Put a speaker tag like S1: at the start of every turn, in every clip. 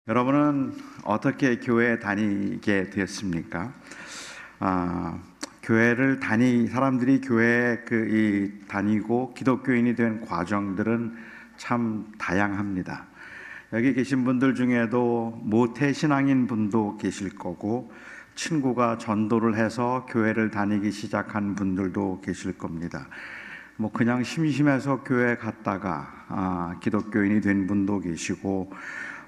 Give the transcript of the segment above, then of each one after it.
S1: 여러분은 어떻게 교회에 다니게 되었습니까? 교회를 사람들이 교회에 다니고 기독교인이 된 과정들은 참 다양합니다. 여기 계신 분들 중에도 모태 신앙인 분도 계실 거고, 친구가 전도를 해서 교회를 다니기 시작한 분들도 계실 겁니다. 그냥 심심해서 교회 갔다가 기독교인이 된 분도 계시고,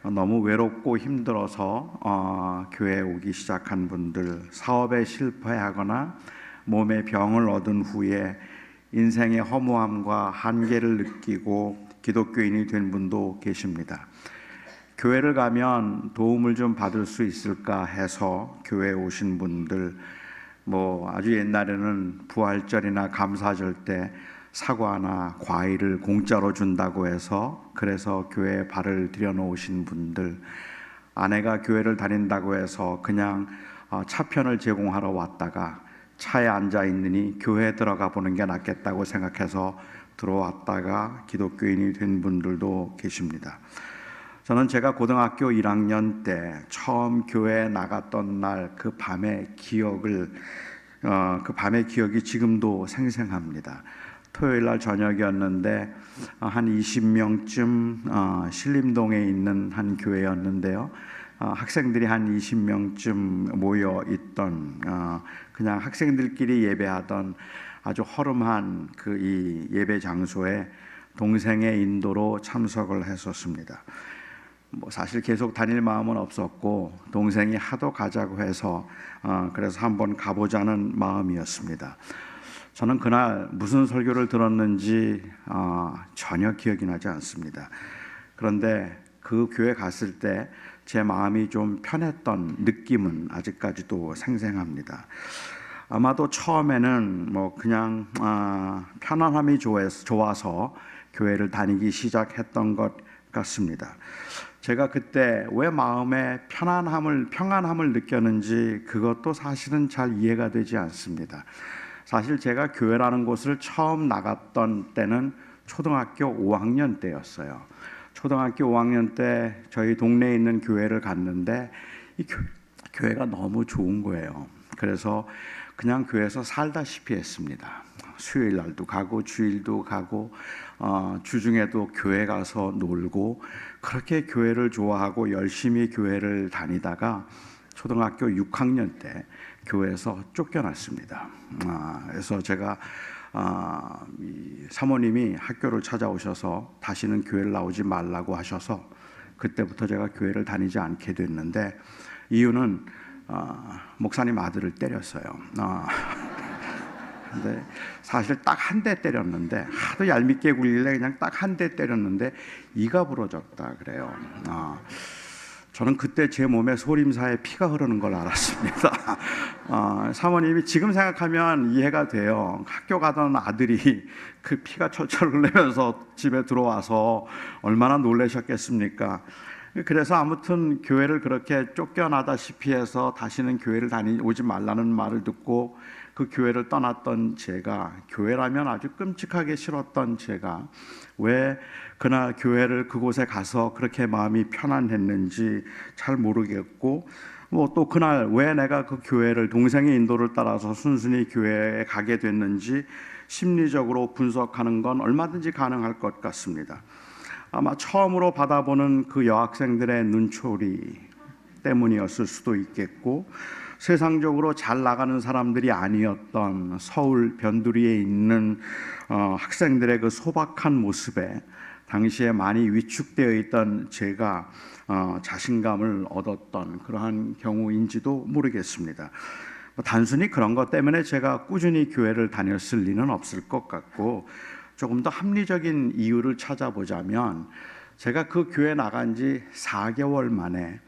S1: 너무 외롭고 힘들어서 교회에 오기 시작한 분들, 사업에 실패하거나 몸에 병을 얻은 후에 인생의 허무함과 한계를 느끼고 기독교인이 된 분도 계십니다. 교회를 가면 도움을 좀 받을 수 있을까 해서 교회에 오신 분들, 아주 옛날에는 부활절이나 감사절 때 사과나 과일을 공짜로 준다고 해서 그래서 교회에 발을 들여놓으신 분들, 아내가 교회를 다닌다고 해서 그냥 차편을 제공하러 왔다가 차에 앉아 있느니 교회에 들어가 보는 게 낫겠다고 생각해서 들어왔다가 기독교인이 된 분들도 계십니다. 저는 제가 고등학교 1학년 때 처음 교회에 나갔던 날 그 밤의 기억이 지금도 생생합니다. 토요일 날 저녁이었는데 한 20명쯤 신림동에 있는 한 교회였는데요. 학생들이 한 20명쯤 모여 있던 그냥 학생들끼리 예배하던 아주 허름한 이 예배 장소에 동생의 인도로 참석을 했었습니다. 사실 계속 다닐 마음은 없었고 동생이 하도 가자고 해서 그래서 한번 가보자는 마음이었습니다. 저는 그날 무슨 설교를 들었는지 전혀 기억이 나지 않습니다. 그런데 그 교회 갔을 때 제 마음이 좀 편했던 느낌은 아직까지도 생생합니다. 아마도 처음에는 그냥 편안함이 좋아서 교회를 다니기 시작했던 것 같습니다. 제가 그때 왜 마음에 평안함을 느꼈는지 그것도 사실은 잘 이해가 되지 않습니다. 사실 제가 교회라는 곳을 처음 나갔던 때는 초등학교 5학년 때였어요. 초등학교 5학년 때 저희 동네에 있는 교회를 갔는데 이 교회가 너무 좋은 거예요. 그래서 그냥 교회에서 살다시피 했습니다. 수요일 날도 가고 주일도 가고 주중에도 교회 가서 놀고, 그렇게 교회를 좋아하고 열심히 교회를 다니다가 초등학교 6학년 때 교회에서 쫓겨났습니다. 그래서 제가 사모님이 학교를 찾아오셔서 다시는 교회를 나오지 말라고 하셔서 그때부터 제가 교회를 다니지 않게 됐는데, 이유는 목사님 아들을 때렸어요. 근데 사실 딱 한 대 때렸는데, 하도 얄밉게 굴길래 그냥 딱 한 대 때렸는데 이가 부러졌다 그래요. 저는 그때 제 몸에 소림사에 피가 흐르는 걸 알았습니다. 사모님이 지금 생각하면 이해가 돼요. 학교 가던 아들이 그 피가 철철 흘리면서 집에 들어와서 얼마나 놀라셨겠습니까? 그래서 아무튼 교회를 그렇게 쫓겨나다시피 해서 다시는 교회를 오지 말라는 말을 듣고 그 교회를 떠났던 제가, 교회라면 아주 끔찍하게 싫었던 제가 왜 그날 교회를 그곳에 가서 그렇게 마음이 편안했는지 잘 모르겠고, 또 그날 왜 내가 그 교회를 동생의 인도를 따라서 순순히 교회에 가게 됐는지 심리적으로 분석하는 건 얼마든지 가능할 것 같습니다. 아마 처음으로 받아보는 그 여학생들의 눈초리 때문이었을 수도 있겠고, 세상적으로 잘 나가는 사람들이 아니었던 서울 변두리에 있는 학생들의 그 소박한 모습에 당시에 많이 위축되어 있던 제가 자신감을 얻었던 그러한 경우인지도 모르겠습니다. 단순히 그런 것 때문에 제가 꾸준히 교회를 다녔을 리는 없을 것 같고, 조금 더 합리적인 이유를 찾아보자면 제가 그 교회 나간 지 4개월 만에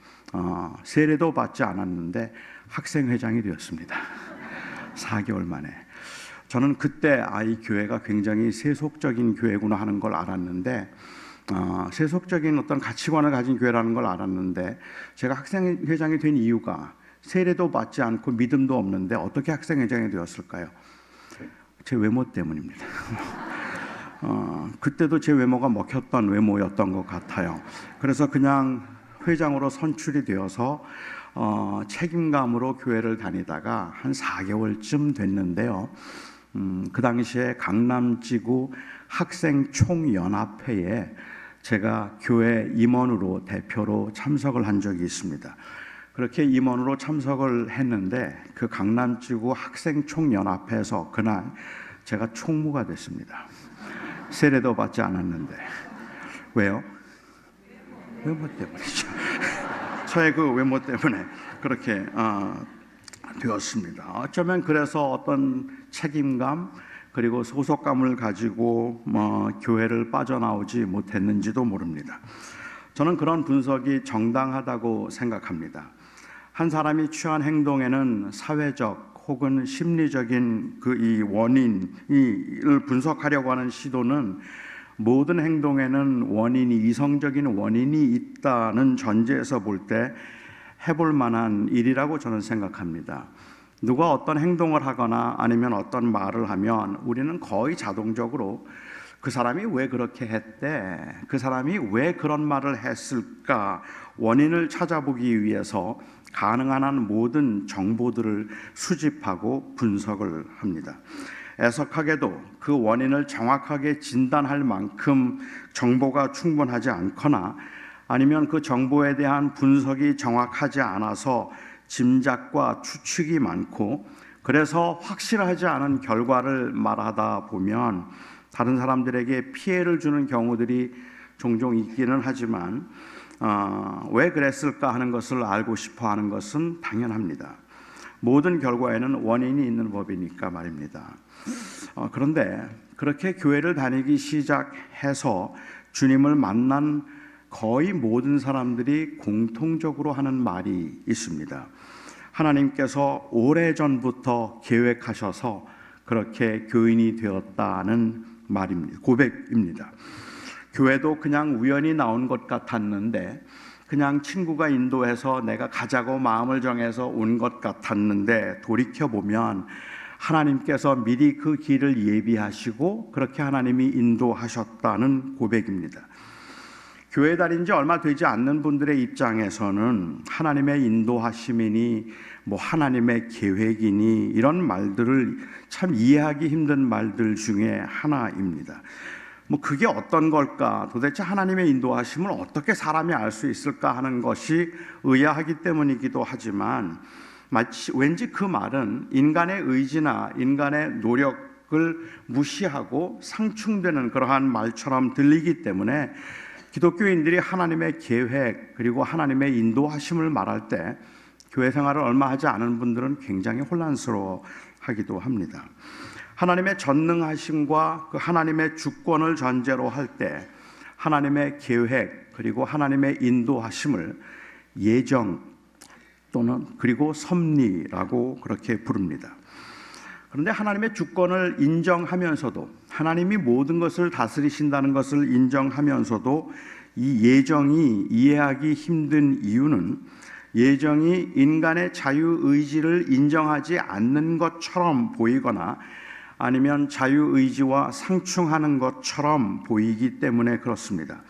S1: 세례도 받지 않았는데 학생회장이 되었습니다. 4개월 만에. 저는 그때 이 교회가 굉장히 세속적인 교회구나 하는 걸 알았는데, 세속적인 어떤 가치관을 가진 교회라는 걸 알았는데, 제가 학생회장이 된 이유가 세례도 받지 않고 믿음도 없는데 어떻게 학생회장이 되었을까요? 제 외모 때문입니다. 그때도 제 외모가 먹혔던 외모였던 것 같아요. 그래서 그냥 회장으로 선출이 되어서 책임감으로 교회를 다니다가 한 4개월쯤 됐는데요. 그 당시에 강남지구 학생총연합회에 제가 교회 임원으로 대표로 참석을 한 적이 있습니다. 그렇게 임원으로 참석을 했는데 그 강남지구 학생총연합회에서 그날 제가 총무가 됐습니다. 세례도 받지 않았는데. 왜요? 외모 때문이죠. 저의 그 외모 때문에 그렇게 되었습니다. 어쩌면 그래서 어떤 책임감 그리고 소속감을 가지고 교회를 빠져나오지 못했는지도 모릅니다. 저는 그런 분석이 정당하다고 생각합니다. 한 사람이 취한 행동에는 사회적 혹은 심리적인 이 원인을 분석하려고 하는 시도는 모든 행동에는 이성적인 원인이 있다는 전제에서 볼 때 해볼 만한 일이라고 저는 생각합니다. 누가 어떤 행동을 하거나 아니면 어떤 말을 하면 우리는 거의 자동적으로 그 사람이 왜 그렇게 했대? 그 사람이 왜 그런 말을 했을까? 원인을 찾아보기 위해서 가능한 한 모든 정보들을 수집하고 분석을 합니다. 애석하게도 그 원인을 정확하게 진단할 만큼 정보가 충분하지 않거나 아니면 그 정보에 대한 분석이 정확하지 않아서 짐작과 추측이 많고 그래서 확실하지 않은 결과를 말하다 보면 다른 사람들에게 피해를 주는 경우들이 종종 있기는 하지만 왜 그랬을까 하는 것을 알고 싶어 하는 것은 당연합니다. 모든 결과에는 원인이 있는 법이니까 말입니다. 그런데 그렇게 교회를 다니기 시작해서 주님을 만난 거의 모든 사람들이 공통적으로 하는 말이 있습니다. 하나님께서 오래전부터 계획하셔서 그렇게 교인이 되었다는 말입니다. 고백입니다. 교회도 그냥 우연히 나온 것 같았는데 그냥 친구가 인도해서 내가 가자고 마음을 정해서 온 것 같았는데 돌이켜보면 하나님께서 미리 그 길을 예비하시고 그렇게 하나님이 인도하셨다는 고백입니다. 교회 다닌 지 얼마 되지 않는 분들의 입장에서는 하나님의 인도하심이니 하나님의 계획이니 이런 말들을 참 이해하기 힘든 말들 중에 하나입니다. 그게 어떤 걸까? 도대체 하나님의 인도하심을 어떻게 사람이 알 수 있을까 하는 것이 의아하기 때문이기도 하지만 왠지 그 말은 인간의 의지나 인간의 노력을 무시하고 상충되는 그러한 말처럼 들리기 때문에 기독교인들이 하나님의 계획 그리고 하나님의 인도하심을 말할 때 교회 생활을 얼마 하지 않은 분들은 굉장히 혼란스러워하기도 합니다. 하나님의 전능하심과 그 하나님의 주권을 전제로 할 때 하나님의 계획 그리고 하나님의 인도하심을 예정 또는 그리고 섭리라고 그렇게 부릅니다. 그런데 하나님의 주권을 인정하면서도 하나님이 모든 것을 다스리신다는 것을 인정하면서도 이 예정이 이해하기 힘든 이유는 예정이 인간의 자유의지를 인정하지 않는 것처럼 보이거나 아니면 자유의지와 상충하는 것처럼 보이기 때문에 그렇습니다.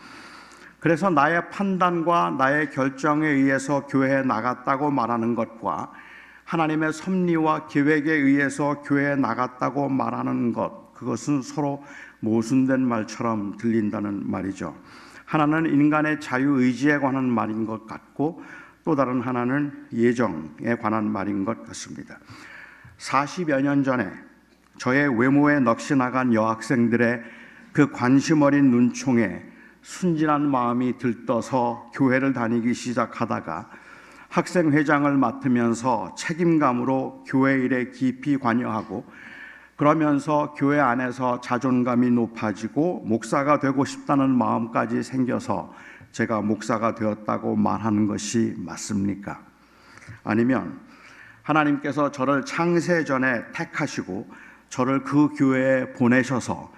S1: 그래서 나의 판단과 나의 결정에 의해서 교회에 나갔다고 말하는 것과 하나님의 섭리와 계획에 의해서 교회에 나갔다고 말하는 것, 그것은 서로 모순된 말처럼 들린다는 말이죠. 하나는 인간의 자유의지에 관한 말인 것 같고 또 다른 하나는 예정에 관한 말인 것 같습니다. 40여 년 전에 저의 외모에 넋이 나간 여학생들의 그 관심 어린 눈총에 순진한 마음이 들떠서 교회를 다니기 시작하다가 학생회장을 맡으면서 책임감으로 교회 일에 깊이 관여하고 그러면서 교회 안에서 자존감이 높아지고 목사가 되고 싶다는 마음까지 생겨서 제가 목사가 되었다고 말하는 것이 맞습니까? 아니면 하나님께서 저를 창세 전에 택하시고 저를 그 교회에 보내셔서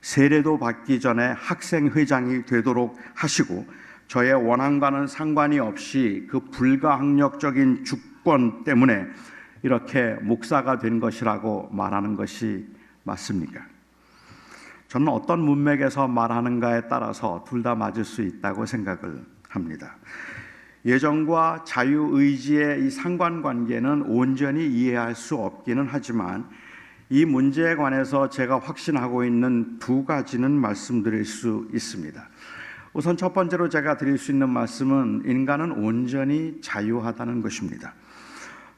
S1: 세례도 받기 전에 학생회장이 되도록 하시고 저의 원함과는 상관이 없이 그 불가항력적인 주권 때문에 이렇게 목사가 된 것이라고 말하는 것이 맞습니까? 저는 어떤 문맥에서 말하는가에 따라서 둘 다 맞을 수 있다고 생각을 합니다. 예정과 자유의지의 이 상관관계는 온전히 이해할 수 없기는 하지만 이 문제에 관해서 제가 확신하고 있는 두 가지는 말씀드릴 수 있습니다. 우선 첫 번째로 제가 드릴 수 있는 말씀은 인간은 온전히 자유하다는 것입니다.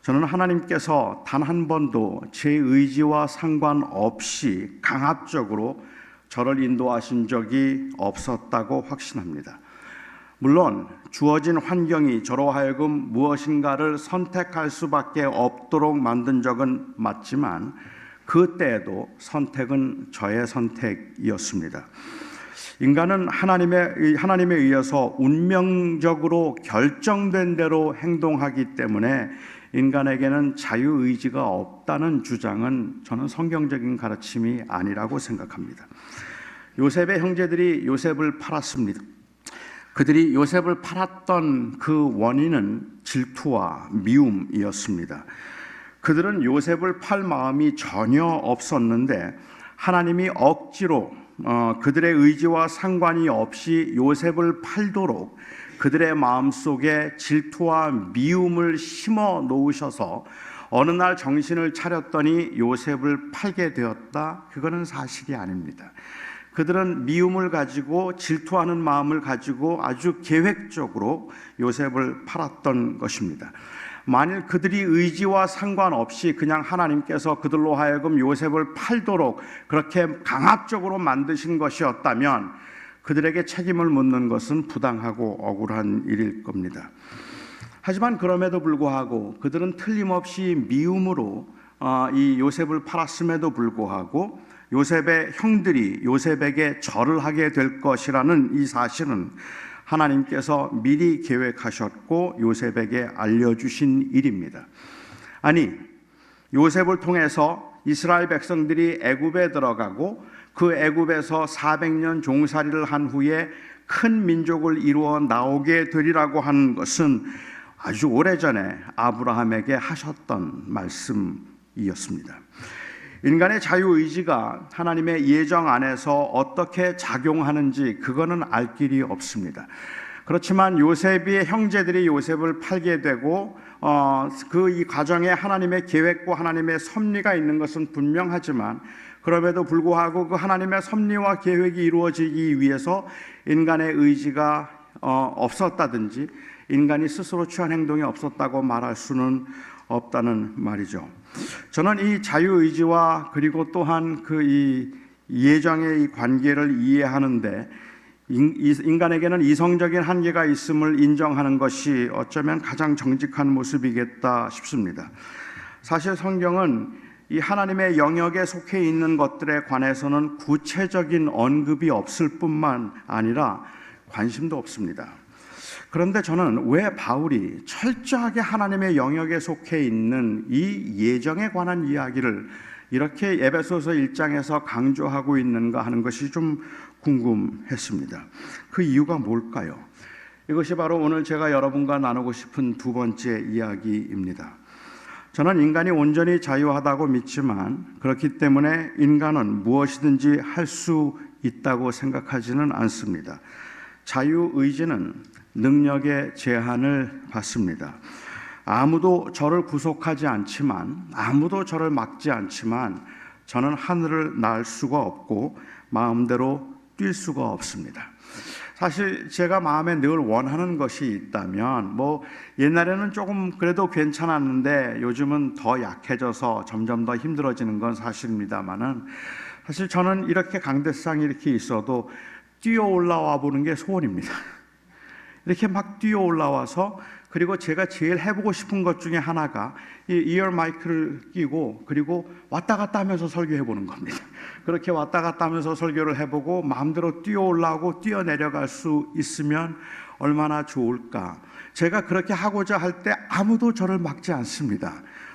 S1: 저는 하나님께서 단 한 번도 제 의지와 상관없이 강압적으로 저를 인도하신 적이 없었다고 확신합니다. 물론 주어진 환경이 저로 하여금 무엇인가를 선택할 수밖에 없도록 만든 적은 맞지만 그때에도 선택은 저의 선택이었습니다. 인간은 하나님에 의해서 운명적으로 결정된 대로 행동하기 때문에 인간에게는 자유의지가 없다는 주장은 저는 성경적인 가르침이 아니라고 생각합니다. 요셉의 형제들이 요셉을 팔았습니다. 그들이 요셉을 팔았던 그 원인은 질투와 미움이었습니다. 그들은 요셉을 팔 마음이 전혀 없었는데 하나님이 억지로 그들의 의지와 상관이 없이 요셉을 팔도록 그들의 마음속에 질투와 미움을 심어 놓으셔서 어느 날 정신을 차렸더니 요셉을 팔게 되었다. 그거는 사실이 아닙니다. 그들은 미움을 가지고 질투하는 마음을 가지고 아주 계획적으로 요셉을 팔았던 것입니다. 만일 그들이 의지와 상관없이 그냥 하나님께서 그들로 하여금 요셉을 팔도록 그렇게 강압적으로 만드신 것이었다면 그들에게 책임을 묻는 것은 부당하고 억울한 일일 겁니다. 하지만 그럼에도 불구하고 그들은 틀림없이 미움으로 이 요셉을 팔았음에도 불구하고 요셉의 형들이 요셉에게 절을 하게 될 것이라는 이 사실은 하나님께서 미리 계획하셨고 요셉에게 알려주신 일입니다. 아니, 요셉을 통해서 이스라엘 백성들이 애굽에 들어가고 그 애굽에서 400년 종살이를 한 후에 큰 민족을 이루어 나오게 되리라고 하는 것은 아주 오래전에 아브라함에게 하셨던 말씀이었습니다. 인간의 자유의지가 하나님의 예정 안에서 어떻게 작용하는지 그거는 알 길이 없습니다. 그렇지만 요셉의 형제들이 요셉을 팔게 되고 그 이 과정에 하나님의 계획과 하나님의 섭리가 있는 것은 분명하지만 그럼에도 불구하고 그 하나님의 섭리와 계획이 이루어지기 위해서 인간의 의지가 없었다든지 인간이 스스로 취한 행동이 없었다고 말할 수는 없다는 말이죠. 저는 이 자유의지와 그리고 또한 그 이 예정의 이 관계를 이해하는데 인간에게는 이성적인 한계가 있음을 인정하는 것이 어쩌면 가장 정직한 모습이겠다 싶습니다. 사실 성경은 이 하나님의 영역에 속해 있는 것들에 관해서는 구체적인 언급이 없을 뿐만 아니라 관심도 없습니다. 그런데 저는 왜 바울이 철저하게 하나님의 영역에 속해 있는 이 예정에 관한 이야기를 이렇게 에베소서 1장에서 강조하고 있는가 하는 것이 좀 궁금했습니다. 그 이유가 뭘까요? 이것이 바로 오늘 제가 여러분과 나누고 싶은 두 번째 이야기입니다. 저는 인간이 온전히 자유하다고 믿지만 그렇기 때문에 인간은 무엇이든지 할 수 있다고 생각하지는 않습니다. 자유의지는 능력의 제한을 받습니다. 아무도 저를 구속하지 않지만 아무도 저를 막지 않지만 저는 하늘을 날 수가 없고 마음대로 뛸 수가 없습니다. 사실 제가 마음에 늘 원하는 것이 있다면 옛날에는 조금 그래도 괜찮았는데 요즘은 더 약해져서 점점 더 힘들어지는 건 사실입니다만은 사실 저는 이렇게 강대상이 이렇게 있어도 뛰어 올라와 보는 게 소원입니다. 이렇게 막 뛰어 올라와서 그리고 제가 제일 해보고 싶은 것 중에 하나가 이 이어 마이크를 끼고 그리고 왔다 갔다 하면서 설교해 보는 겁니다. 그렇게 왔다 갔다 하면서 설교를 해보고 마음대로 뛰어 올라오고 뛰어 내려갈 수 있으면 얼마나 좋을까. 제가 그렇게 하고자 할 때 아무도 저를 막지 않습니다.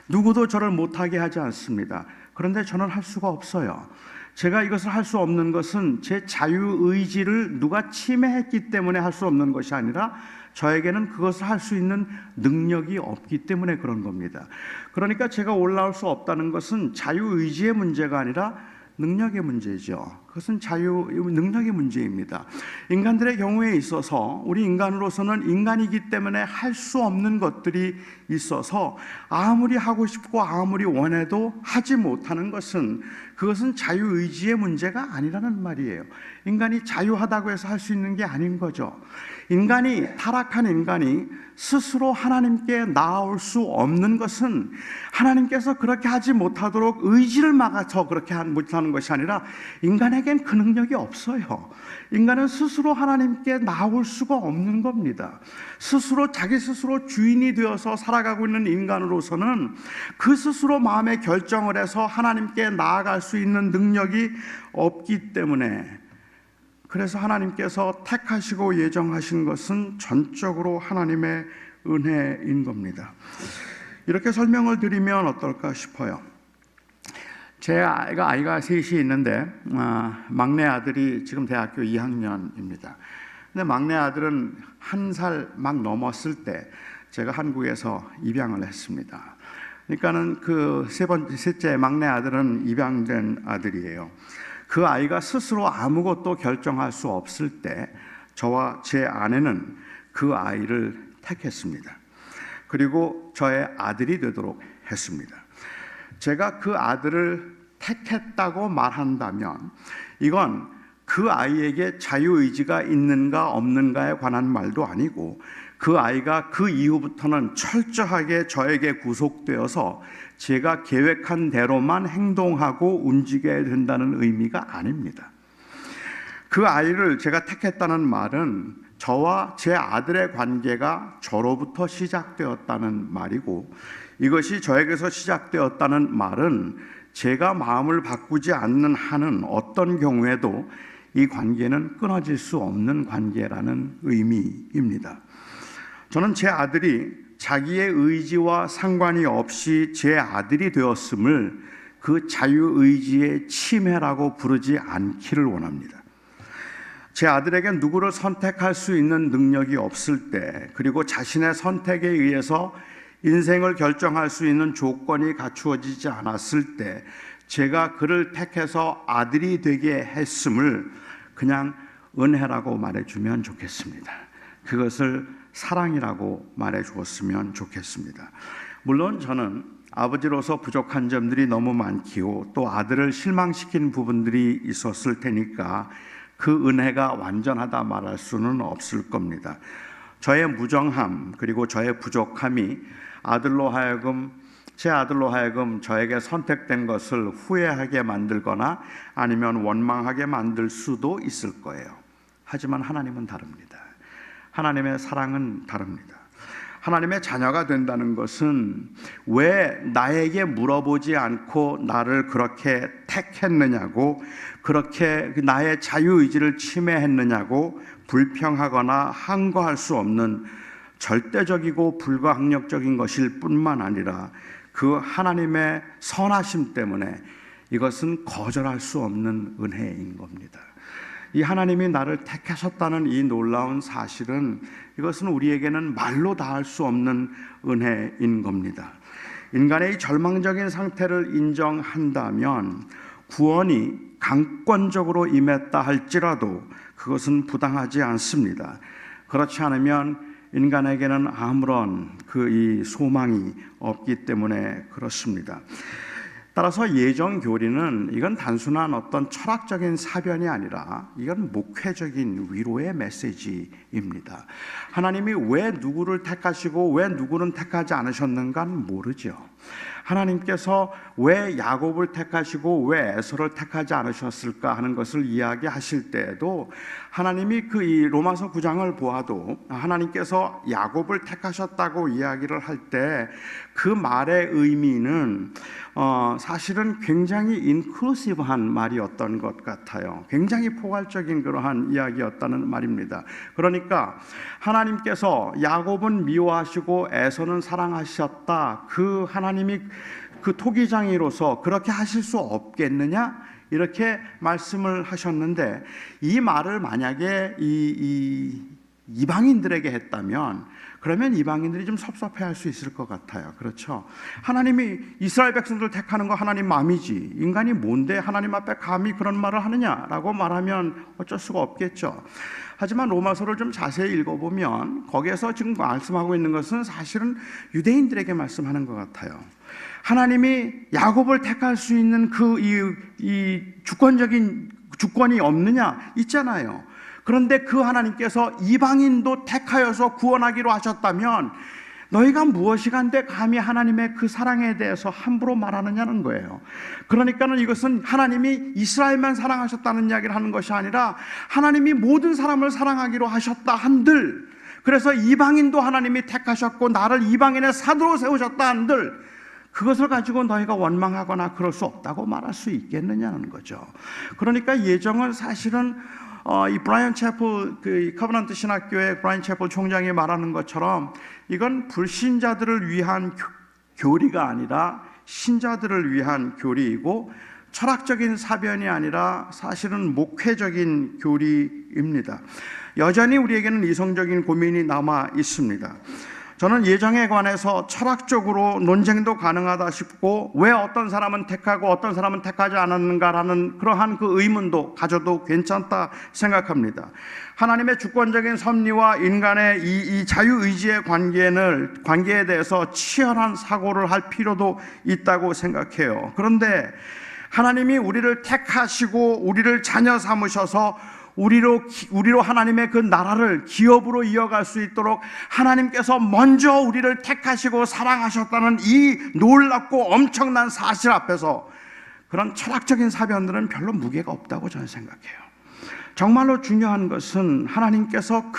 S1: 누구도 저를 못하게 하지 않습니다. 그런데 저는 할 수가 없어요. 제가 이것을 할 수 없는 것은 제 자유의지를 누가 침해했기 때문에 할 수 없는 것이 아니라 저에게는 그것을 할 수 있는 능력이 없기 때문에 그런 겁니다. 그러니까 제가 올라올 수 없다는 것은 자유의지의 문제가 아니라 능력의 문제죠. 그것은 자유 능력의 문제입니다. 인간들의 경우에 있어서 우리 인간으로서는 인간이기 때문에 할 수 없는 것들이 있어서 아무리 하고 싶고 아무리 원해도 하지 못하는 것은 그것은 자유의지의 문제가 아니라는 말이에요. 인간이 자유하다고 해서 할 수 있는 게 아닌 거죠. 타락한 인간이 스스로 하나님께 나아올 수 없는 것은 하나님께서 그렇게 하지 못하도록 의지를 막아서 그렇게 못하는 것이 아니라 인간에겐 그 능력이 없어요. 인간은 스스로 하나님께 나아올 수가 없는 겁니다. 자기 스스로 주인이 되어서 살아가고 있는 인간으로서는 그 스스로 마음에 결정을 해서 하나님께 나아갈 수 있는 능력이 없기 때문에, 그래서 하나님께서 택하시고 예정하신 것은 전적으로 하나님의 은혜인 겁니다. 이렇게 설명을 드리면 어떨까 싶어요. 제 아이가 셋이 있는데 막내 아들이 지금 대학교 2학년입니다. 근데 막내 아들은 1살 막 넘었을 때 제가 한국에서 입양을 했습니다. 그러니까는 그 셋째 막내 아들은 입양된 아들이에요. 그 아이가 스스로 아무것도 결정할 수 없을 때 저와 제 아내는 그 아이를 택했습니다. 그리고 저의 아들이 되도록 했습니다. 제가 그 아들을 택했다고 말한다면 이건 그 아이에게 자유의지가 있는가 없는가에 관한 말도 아니고, 그 아이가 그 이후부터는 철저하게 저에게 구속되어서 제가 계획한 대로만 행동하고 움직여야 된다는 의미가 아닙니다. 그 아이를 제가 택했다는 말은 저와 제 아들의 관계가 저로부터 시작되었다는 말이고, 이것이 저에게서 시작되었다는 말은 제가 마음을 바꾸지 않는 한은 어떤 경우에도 이 관계는 끊어질 수 없는 관계라는 의미입니다. 저는 제 아들이 자기의 의지와 상관이 없이 제 아들이 되었음을 그 자유의지의 침해라고 부르지 않기를 원합니다. 제 아들에게 누구를 선택할 수 있는 능력이 없을 때, 그리고 자신의 선택에 의해서 인생을 결정할 수 있는 조건이 갖추어지지 않았을 때 제가 그를 택해서 아들이 되게 했음을 그냥 은혜라고 말해주면 좋겠습니다. 그것을 사랑이라고 말해 주었으면 좋겠습니다. 물론 저는 아버지로서 부족한 점들이 너무 많기요, 또 아들을 실망시킨 부분들이 있었을 테니까 그 은혜가 완전하다 말할 수는 없을 겁니다. 저의 무정함 그리고 저의 부족함이 제 아들로 하여금 저에게 선택된 것을 후회하게 만들거나 아니면 원망하게 만들 수도 있을 거예요. 하지만 하나님은 다릅니다. 하나님의 사랑은 다릅니다. 하나님의 자녀가 된다는 것은 왜 나에게 물어보지 않고 나를 그렇게 택했느냐고, 그렇게 나의 자유의지를 침해했느냐고 불평하거나 항거할 수 없는 절대적이고 불가항력적인 것일 뿐만 아니라 그 하나님의 선하심 때문에 이것은 거절할 수 없는 은혜인 겁니다. 이 하나님이 나를 택하셨다는 이 놀라운 사실은, 이것은 우리에게는 말로 다할 수 없는 은혜인 겁니다. 인간의 이 절망적인 상태를 인정한다면 구원이 강권적으로 임했다 할지라도 그것은 부당하지 않습니다. 그렇지 않으면 인간에게는 아무런 이 소망이 없기 때문에 그렇습니다. 따라서 예정교리는 이건 단순한 어떤 철학적인 사변이 아니라 이건 목회적인 위로의 메시지입니다. 하나님이 왜 누구를 택하시고 왜 누구는 택하지 않으셨는가는 모르죠. 하나님께서 왜 야곱을 택하시고 왜 에서를 택하지 않으셨을까 하는 것을 이야기하실 때에도 하나님이 이 로마서 9장을 보아도 하나님께서 야곱을 택하셨다고 이야기를 할 때 그 말의 의미는 사실은 굉장히 인클루시브한 말이었던 것 같아요. 굉장히 포괄적인 그러한 이야기였다는 말입니다. 그러니까 하나님께서 야곱은 미워하시고 에서는 사랑하셨다, 그 하나님이 그 토기장이로서 그렇게 하실 수 없겠느냐, 이렇게 말씀을 하셨는데, 이 말을 만약에 이방인들에게 했다면 그러면 이방인들이 좀 섭섭해할 수 있을 것 같아요. 그렇죠? 하나님이 이스라엘 백성들 택하는 거 하나님 마음이지, 인간이 뭔데 하나님 앞에 감히 그런 말을 하느냐라고 말하면 어쩔 수가 없겠죠. 하지만 로마서를 좀 자세히 읽어보면 거기에서 지금 말씀하고 있는 것은 사실은 유대인들에게 말씀하는 것 같아요. 하나님이 야곱을 택할 수 있는 이 주권적인 주권이 없느냐? 있잖아요. 그런데 그 하나님께서 이방인도 택하여서 구원하기로 하셨다면 너희가 무엇이간데 감히 하나님의 그 사랑에 대해서 함부로 말하느냐는 거예요. 그러니까는 이것은 하나님이 이스라엘만 사랑하셨다는 이야기를 하는 것이 아니라 하나님이 모든 사람을 사랑하기로 하셨다 한들, 그래서 이방인도 하나님이 택하셨고 나를 이방인의 사도로 세우셨다 한들 그것을 가지고 너희가 원망하거나 그럴 수 없다고 말할 수 있겠느냐는 거죠. 그러니까 예정은 사실은 이 브라이언 채플, 그 커버넌트 신학교의 브라이언 채플 총장이 말하는 것처럼 이건 불신자들을 위한 교리가 아니라 신자들을 위한 교리이고 철학적인 사변이 아니라 사실은 목회적인 교리입니다. 여전히 우리에게는 이성적인 고민이 남아 있습니다. 저는 예정에 관해서 철학적으로 논쟁도 가능하다 싶고 왜 어떤 사람은 택하고 어떤 사람은 택하지 않았는가라는 그러한 그 의문도 가져도 괜찮다 생각합니다. 하나님의 주권적인 섭리와 인간의 이 자유의지의 관계에 대해서 치열한 사고를 할 필요도 있다고 생각해요. 그런데 하나님이 우리를 택하시고 우리를 자녀 삼으셔서 우리로 하나님의 그 나라를 기업으로 이어갈 수 있도록 하나님께서 먼저 우리를 택하시고 사랑하셨다는 이 놀랍고 엄청난 사실 앞에서 그런 철학적인 사변들은 별로 무게가 없다고 저는 생각해요. 정말로 중요한 것은 하나님께서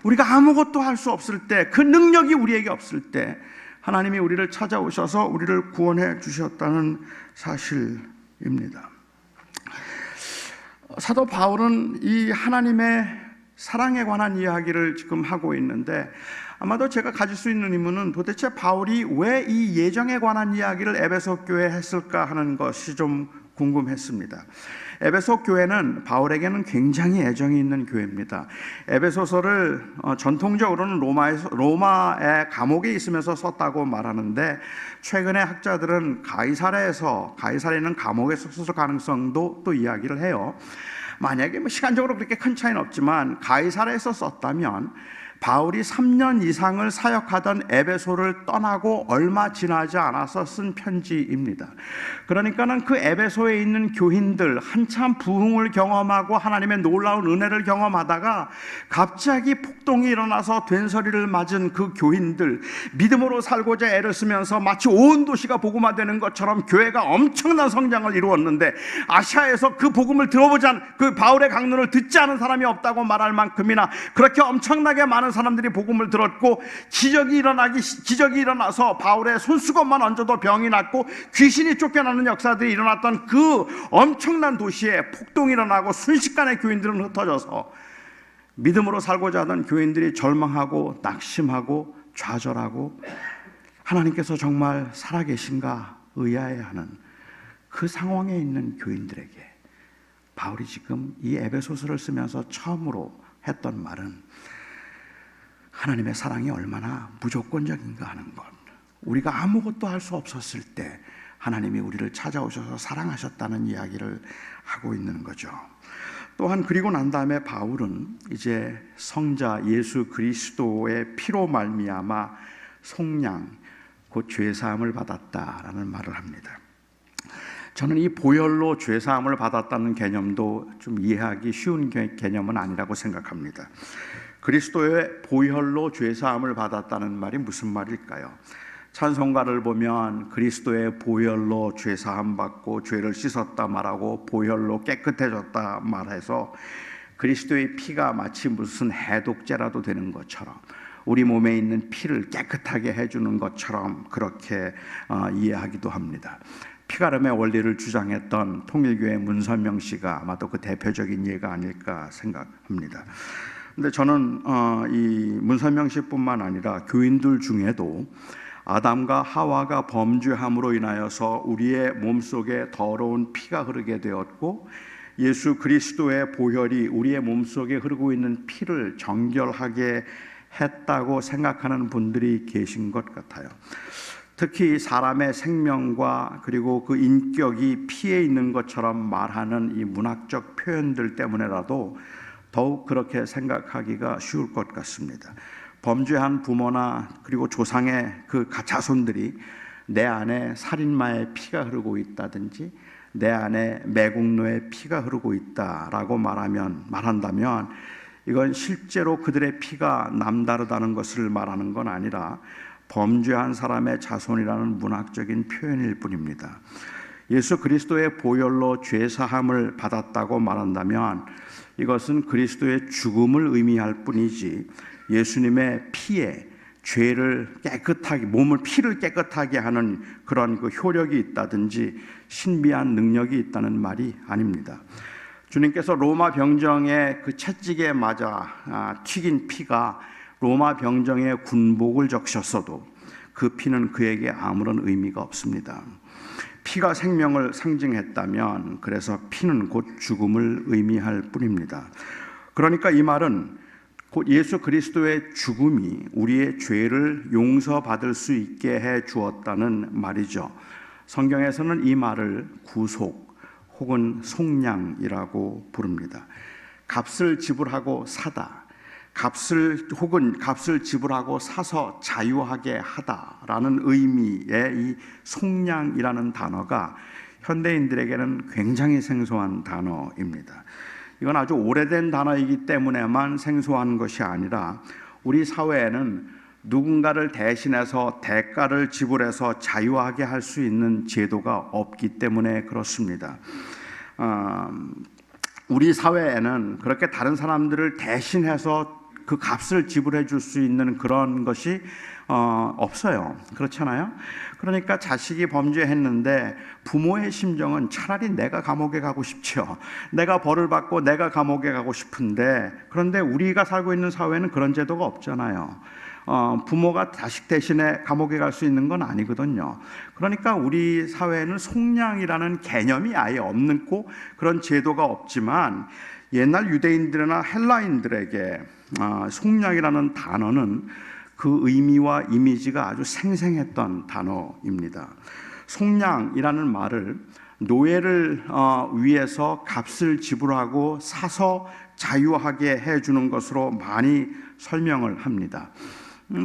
S1: 우리가 아무것도 할 수 없을 때, 그 능력이 우리에게 없을 때 하나님이 우리를 찾아오셔서 우리를 구원해 주셨다는 사실입니다. 사도 바울은 이 하나님의 사랑에 관한 이야기를 지금 하고 있는데 아마도 제가 가질 수 있는 의문은 도대체 바울이 왜 이 예정에 관한 이야기를 에베소 교회에 했을까 하는 것이 좀 궁금했습니다. 에베소 교회는 바울에게는 굉장히 애정이 있는 교회입니다. 에베소서를 전통적으로는 로마의 감옥에 있으면서 썼다고 말하는데 최근에 학자들은 가이사랴에는 감옥에서 썼을 가능성도 또 이야기를 해요. 만약에 시간적으로 그렇게 큰 차이는 없지만 가이사랴에서 썼다면 바울이 3년 이상을 사역하던 에베소를 떠나고 얼마 지나지 않아서 쓴 편지입니다. 그러니까는 그 에베소에 있는 교인들 한참 부흥을 경험하고 하나님의 놀라운 은혜를 경험하다가 갑자기 폭동이 일어나서 된소리를 맞은 그 교인들, 믿음으로 살고자 애를 쓰면서 마치 온 도시가 복음화되는 것처럼 교회가 엄청난 성장을 이루었는데 아시아에서 그 복음을 들어보지 않은, 그 바울의 강론을 듣지 않은 사람이 없다고 말할 만큼이나 그렇게 엄청나게 많은 사람들이 복음을 들었고 기적이 일어나서 바울의 손수건만 얹어도 병이 낫고 귀신이 쫓겨나는 역사들이 일어났던 그 엄청난 도시에 폭동이 일어나고 순식간에 교인들은 흩어져서 믿음으로 살고자 하던 교인들이 절망하고 낙심하고 좌절하고 하나님께서 정말 살아계신가 의아해하는 그 상황에 있는 교인들에게 바울이 지금 이 에베소서를 쓰면서 처음으로 했던 말은 하나님의 사랑이 얼마나 무조건적인가 하는 것, 우리가 아무것도 할 수 없었을 때 하나님이 우리를 찾아오셔서 사랑하셨다는 이야기를 하고 있는 거죠. 또한 그리고 난 다음에 바울은 이제 성자 예수 그리스도의 피로 말미암아 속량 곧 죄사함을 받았다라는 말을 합니다. 저는 이 보혈로 죄사함을 받았다는 개념도 좀 이해하기 쉬운 개념은 아니라고 생각합니다. 그리스도의 보혈로 죄사함을 받았다는 말이 무슨 말일까요? 찬송가를 보면 그리스도의 보혈로 죄사함 받고 죄를 씻었다 말하고 보혈로 깨끗해졌다 말해서 그리스도의 피가 마치 무슨 해독제라도 되는 것처럼 우리 몸에 있는 피를 깨끗하게 해주는 것처럼 그렇게 이해하기도 합니다. 피가름의 원리를 주장했던 통일교회 문선명 씨가 아마도 그 대표적인 예가 아닐까 생각합니다. 근데 저는 이 문선명 씨뿐만 아니라 교인들 중에도 아담과 하와가 범죄함으로 인하여서 우리의 몸속에 더러운 피가 흐르게 되었고 예수 그리스도의 보혈이 우리의 몸속에 흐르고 있는 피를 정결하게 했다고 생각하는 분들이 계신 것 같아요. 특히 사람의 생명과 그리고 그 인격이 피에 있는 것처럼 말하는 이 문학적 표현들 때문에라도 더욱 그렇게 생각하기가 쉬울 것 같습니다. 범죄한 부모나 그리고 조상의 그 자손들이 내 안에 살인마의 피가 흐르고 있다든지 내 안에 매국노의 피가 흐르고 있다라고 말한다면 이건 실제로 그들의 피가 남다르다는 것을 말하는 건 아니라 범죄한 사람의 자손이라는 문학적인 표현일 뿐입니다. 예수 그리스도의 보혈로 죄사함을 받았다고 말한다면 이것은 그리스도의 죽음을 의미할 뿐이지 예수님의 피에 죄를 깨끗하게, 피를 깨끗하게 하는 그런 그 효력이 있다든지 신비한 능력이 있다는 말이 아닙니다. 주님께서 로마 병정의 그 채찍에 맞아 튀긴 피가 로마 병정의 군복을 적셨어도 그 피는 그에게 아무런 의미가 없습니다. 피가 생명을 상징했다면 그래서 피는 곧 죽음을 의미할 뿐입니다. 그러니까 이 말은 곧 예수 그리스도의 죽음이 우리의 죄를 용서받을 수 있게 해 주었다는 말이죠. 성경에서는 이 말을 구속 혹은 속량이라고 부릅니다. 값을 지불하고 사다, 값을 지불하고 사서 자유하게 하다라는 의미의 이 속량이라는 단어가 현대인들에게는 굉장히 생소한 단어입니다. 이건 아주 오래된 단어이기 때문에만 생소한 것이 아니라 우리 사회에는 누군가를 대신해서 대가를 지불해서 자유하게 할 수 있는 제도가 없기 때문에 그렇습니다. 우리 사회에는 그렇게 다른 사람들을 대신해서 그 값을 지불해 줄 수 있는 그런 것이 없어요. 그렇잖아요. 그러니까 자식이 범죄했는데 부모의 심정은 차라리 내가 감옥에 가고 싶죠. 내가 벌을 받고 내가 감옥에 가고 싶은데, 그런데 우리가 살고 있는 사회는 그런 제도가 없잖아요. 부모가 자식 대신에 감옥에 갈 수 있는 건 아니거든요. 그러니까 우리 사회에는 속량이라는 개념이 아예 없고 그런 제도가 없지만 옛날 유대인들이나 헬라인들에게 속량이라는 단어는 그 의미와 이미지가 아주 생생했던 단어입니다. 속량이라는 말을 노예를 위해서 값을 지불하고 사서 자유하게 해주는 것으로 많이 설명을 합니다.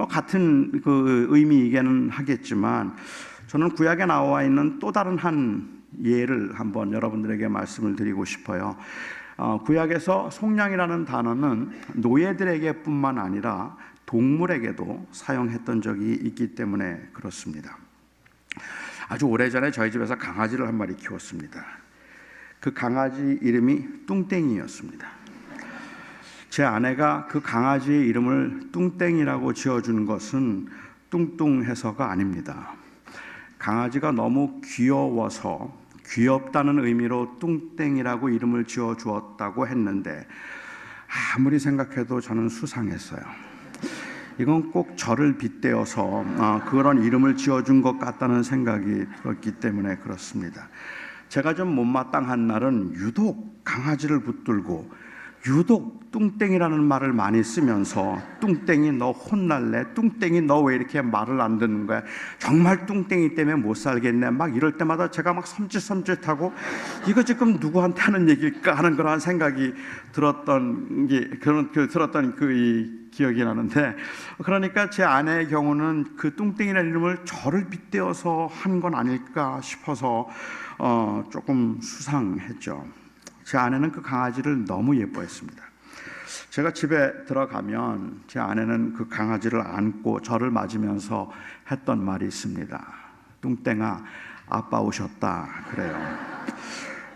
S1: 같은 그 의미이기는 하겠지만 저는 구약에 나와 있는 또 다른 한 예를 한번 여러분들에게 말씀을 드리고 싶어요. 구약에서 속량이라는 단어는 노예들에게 뿐만 아니라 동물에게도 사용했던 적이 있기 때문에 그렇습니다. 아주 오래전에 저희 집에서 강아지를 한 마리 키웠습니다. 그 강아지 이름이 뚱땡이였습니다. 제 아내가 그 강아지의 이름을 뚱땡이라고 지어준 것은 뚱뚱해서가 아닙니다. 강아지가 너무 귀여워서 귀엽다는 의미로 뚱땡이라고 이름을 지어주었다고 했는데 아무리 생각해도 저는 수상했어요. 이건 꼭 저를 빗대어서 그런 이름을 지어준 것 같다는 생각이 들었기 때문에 그렇습니다. 제가 좀 못마땅한 날은 유독 강아지를 붙들고 유독 뚱땡이라는 말을 많이 쓰면서 뚱땡이 너 혼날래? 뚱땡이 너 왜 이렇게 말을 안 듣는 거야? 정말 뚱땡이 때문에 못 살겠네. 막 이럴 때마다 제가 막 섬찟섬찟하고 이거 지금 누구한테 하는 얘기일까 하는 그런 생각이 들었던 그 기억이 나는데, 그러니까 제 아내의 경우는 그 뚱땡이라는 이름을 저를 빗대어서 한 건 아닐까 싶어서 조금 수상했죠. 제 아내는 그 강아지를 너무 예뻐했습니다. 제가 집에 들어가면 제 아내는 그 강아지를 안고 저를 맞으면서 했던 말이 있습니다. 뚱땡아, 아빠 오셨다 그래요.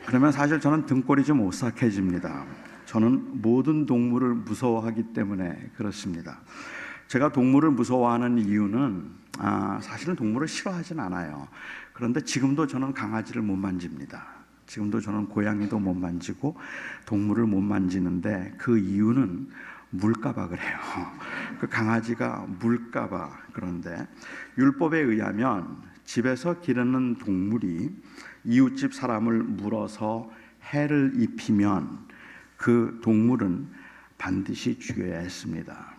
S1: 그러면 사실 저는 등골이 좀 오싹해집니다. 저는 모든 동물을 무서워하기 때문에 그렇습니다. 제가 동물을 무서워하는 이유는 사실은 동물을 싫어하진 않아요. 그런데 지금도 저는 강아지를 못 만집니다. 지금도 저는 고양이도 못 만지고 동물을 못 만지는데 그 이유는 물까봐 그래요. 그 강아지가 물까봐. 그런데 율법에 의하면 집에서 기르는 동물이 이웃집 사람을 물어서 해를 입히면 그 동물은 반드시 죽여야 했습니다.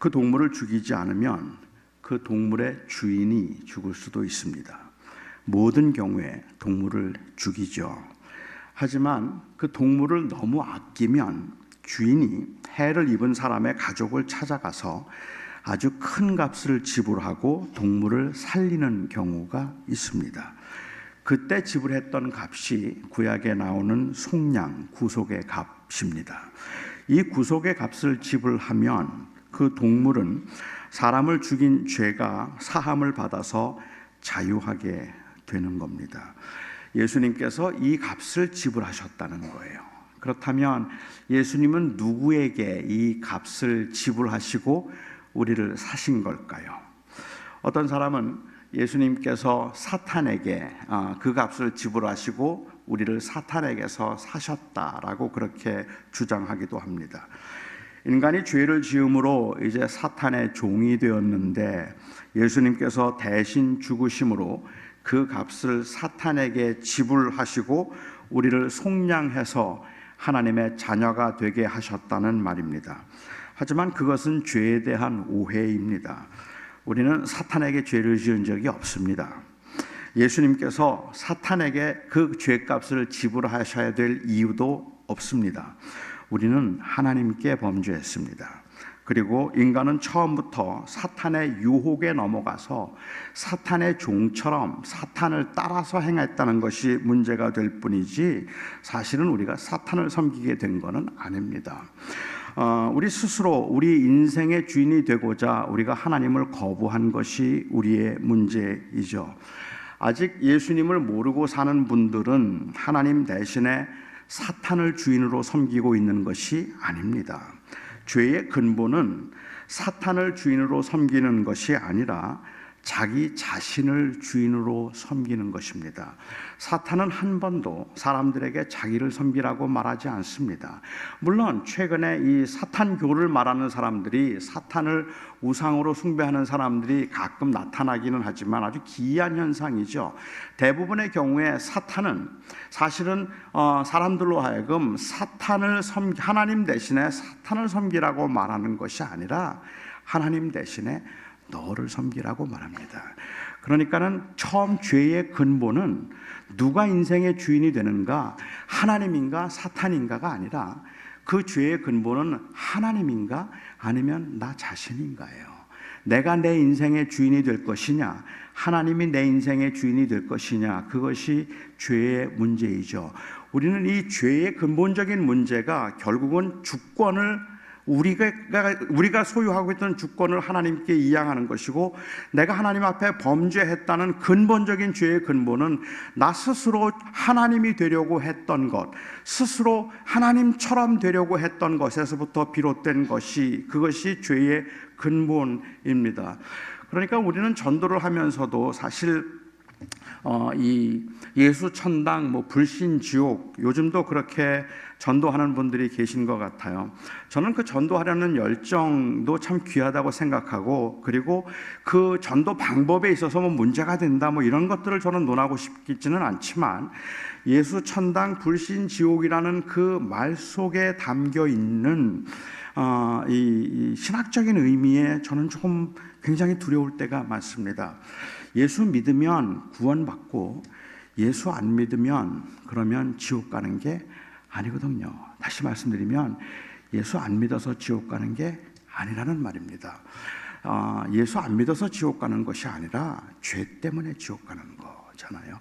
S1: 그 동물을 죽이지 않으면 그 동물의 주인이 죽을 수도 있습니다. 모든 경우에 동물을 죽이죠. 하지만 그 동물을 너무 아끼면 주인이 해를 입은 사람의 가족을 찾아가서 아주 큰 값을 지불하고 동물을 살리는 경우가 있습니다. 그때 지불했던 값이 구약에 나오는 속량, 구속의 값입니다. 이 구속의 값을 지불하면 그 동물은 사람을 죽인 죄가 사함을 받아서 자유하게 되는 겁니다. 예수님께서 이 값을 지불하셨다는 거예요. 그렇다면 예수님은 누구에게 이 값을 지불하시고 우리를 사신 걸까요? 어떤 사람은 예수님께서 사탄에게 그 값을 지불하시고 우리를 사탄에게서 사셨다라고 그렇게 주장하기도 합니다. 인간이 죄를 지음으로 이제 사탄의 종이 되었는데 예수님께서 대신 죽으심으로 그 값을 사탄에게 지불하시고 우리를 속량해서 하나님의 자녀가 되게 하셨다는 말입니다. 하지만 그것은 죄에 대한 오해입니다. 우리는 사탄에게 죄를 지은 적이 없습니다. 예수님께서 사탄에게 그 죄값을 지불하셔야 될 이유도 없습니다. 우리는 하나님께 범죄했습니다. 그리고 인간은 처음부터 사탄의 유혹에 넘어가서 사탄의 종처럼 사탄을 따라서 행했다는 것이 문제가 될 뿐이지 사실은 우리가 사탄을 섬기게 된 것은 아닙니다. 우리 스스로 우리 인생의 주인이 되고자 우리가 하나님을 거부한 것이 우리의 문제이죠. 아직 예수님을 모르고 사는 분들은 하나님 대신에 사탄을 주인으로 섬기고 있는 것이 아닙니다. 죄의 근본은 사탄을 주인으로 섬기는 것이 아니라 자기 자신을 주인으로 섬기는 것입니다. 사탄은 한 번도 사람들에게 자기를 섬기라고 말하지 않습니다. 물론 최근에 이 사탄교를 말하는 사람들이 사탄을 우상으로 숭배하는 사람들이 가끔 나타나기는 하지만 아주 기이한 현상이죠. 대부분의 경우에 사탄은 사실은 사람들로 하여금 하나님 대신에 사탄을 섬기라고 말하는 것이 아니라 하나님 대신에 너를 섬기라고 말합니다. 그러니까는 처음 죄의 근본은 누가 인생의 주인이 되는가, 하나님인가 사탄인가가 아니라 그 죄의 근본은 하나님인가 아니면 나 자신인가예요. 내가 내 인생의 주인이 될 것이냐, 하나님이 내 인생의 주인이 될 것이냐, 그것이 죄의 문제이죠. 우리는 이 죄의 근본적인 문제가 결국은 주권을 우리가 소유하고 있던 주권을 하나님께 이양하는 것이고, 내가 하나님 앞에 범죄했다는 근본적인 죄의 근본은 나 스스로 하나님이 되려고 했던 것, 스스로 하나님처럼 되려고 했던 것에서부터 비롯된 것이, 그것이 죄의 근본입니다. 그러니까 우리는 전도를 하면서도 사실 이 예수 천당, 불신 지옥, 요즘도 그렇게 전도하는 분들이 계신 것 같아요. 저는 그 전도하려는 열정도 참 귀하다고 생각하고, 그리고 그 전도 방법에 있어서 문제가 된다 이런 것들을 저는 논하고 싶지는 않지만, 예수 천당 불신 지옥이라는 그 말 속에 담겨 있는 이 신학적인 의미에 저는 조금 굉장히 두려울 때가 많습니다. 예수 믿으면 구원받고 예수 안 믿으면 그러면 지옥 가는 게 아니거든요. 다시 말씀드리면 예수 안 믿어서 지옥 가는 게 아니라는 말입니다. 예수 안 믿어서 지옥 가는 것이 아니라 죄 때문에 지옥 가는 거잖아요.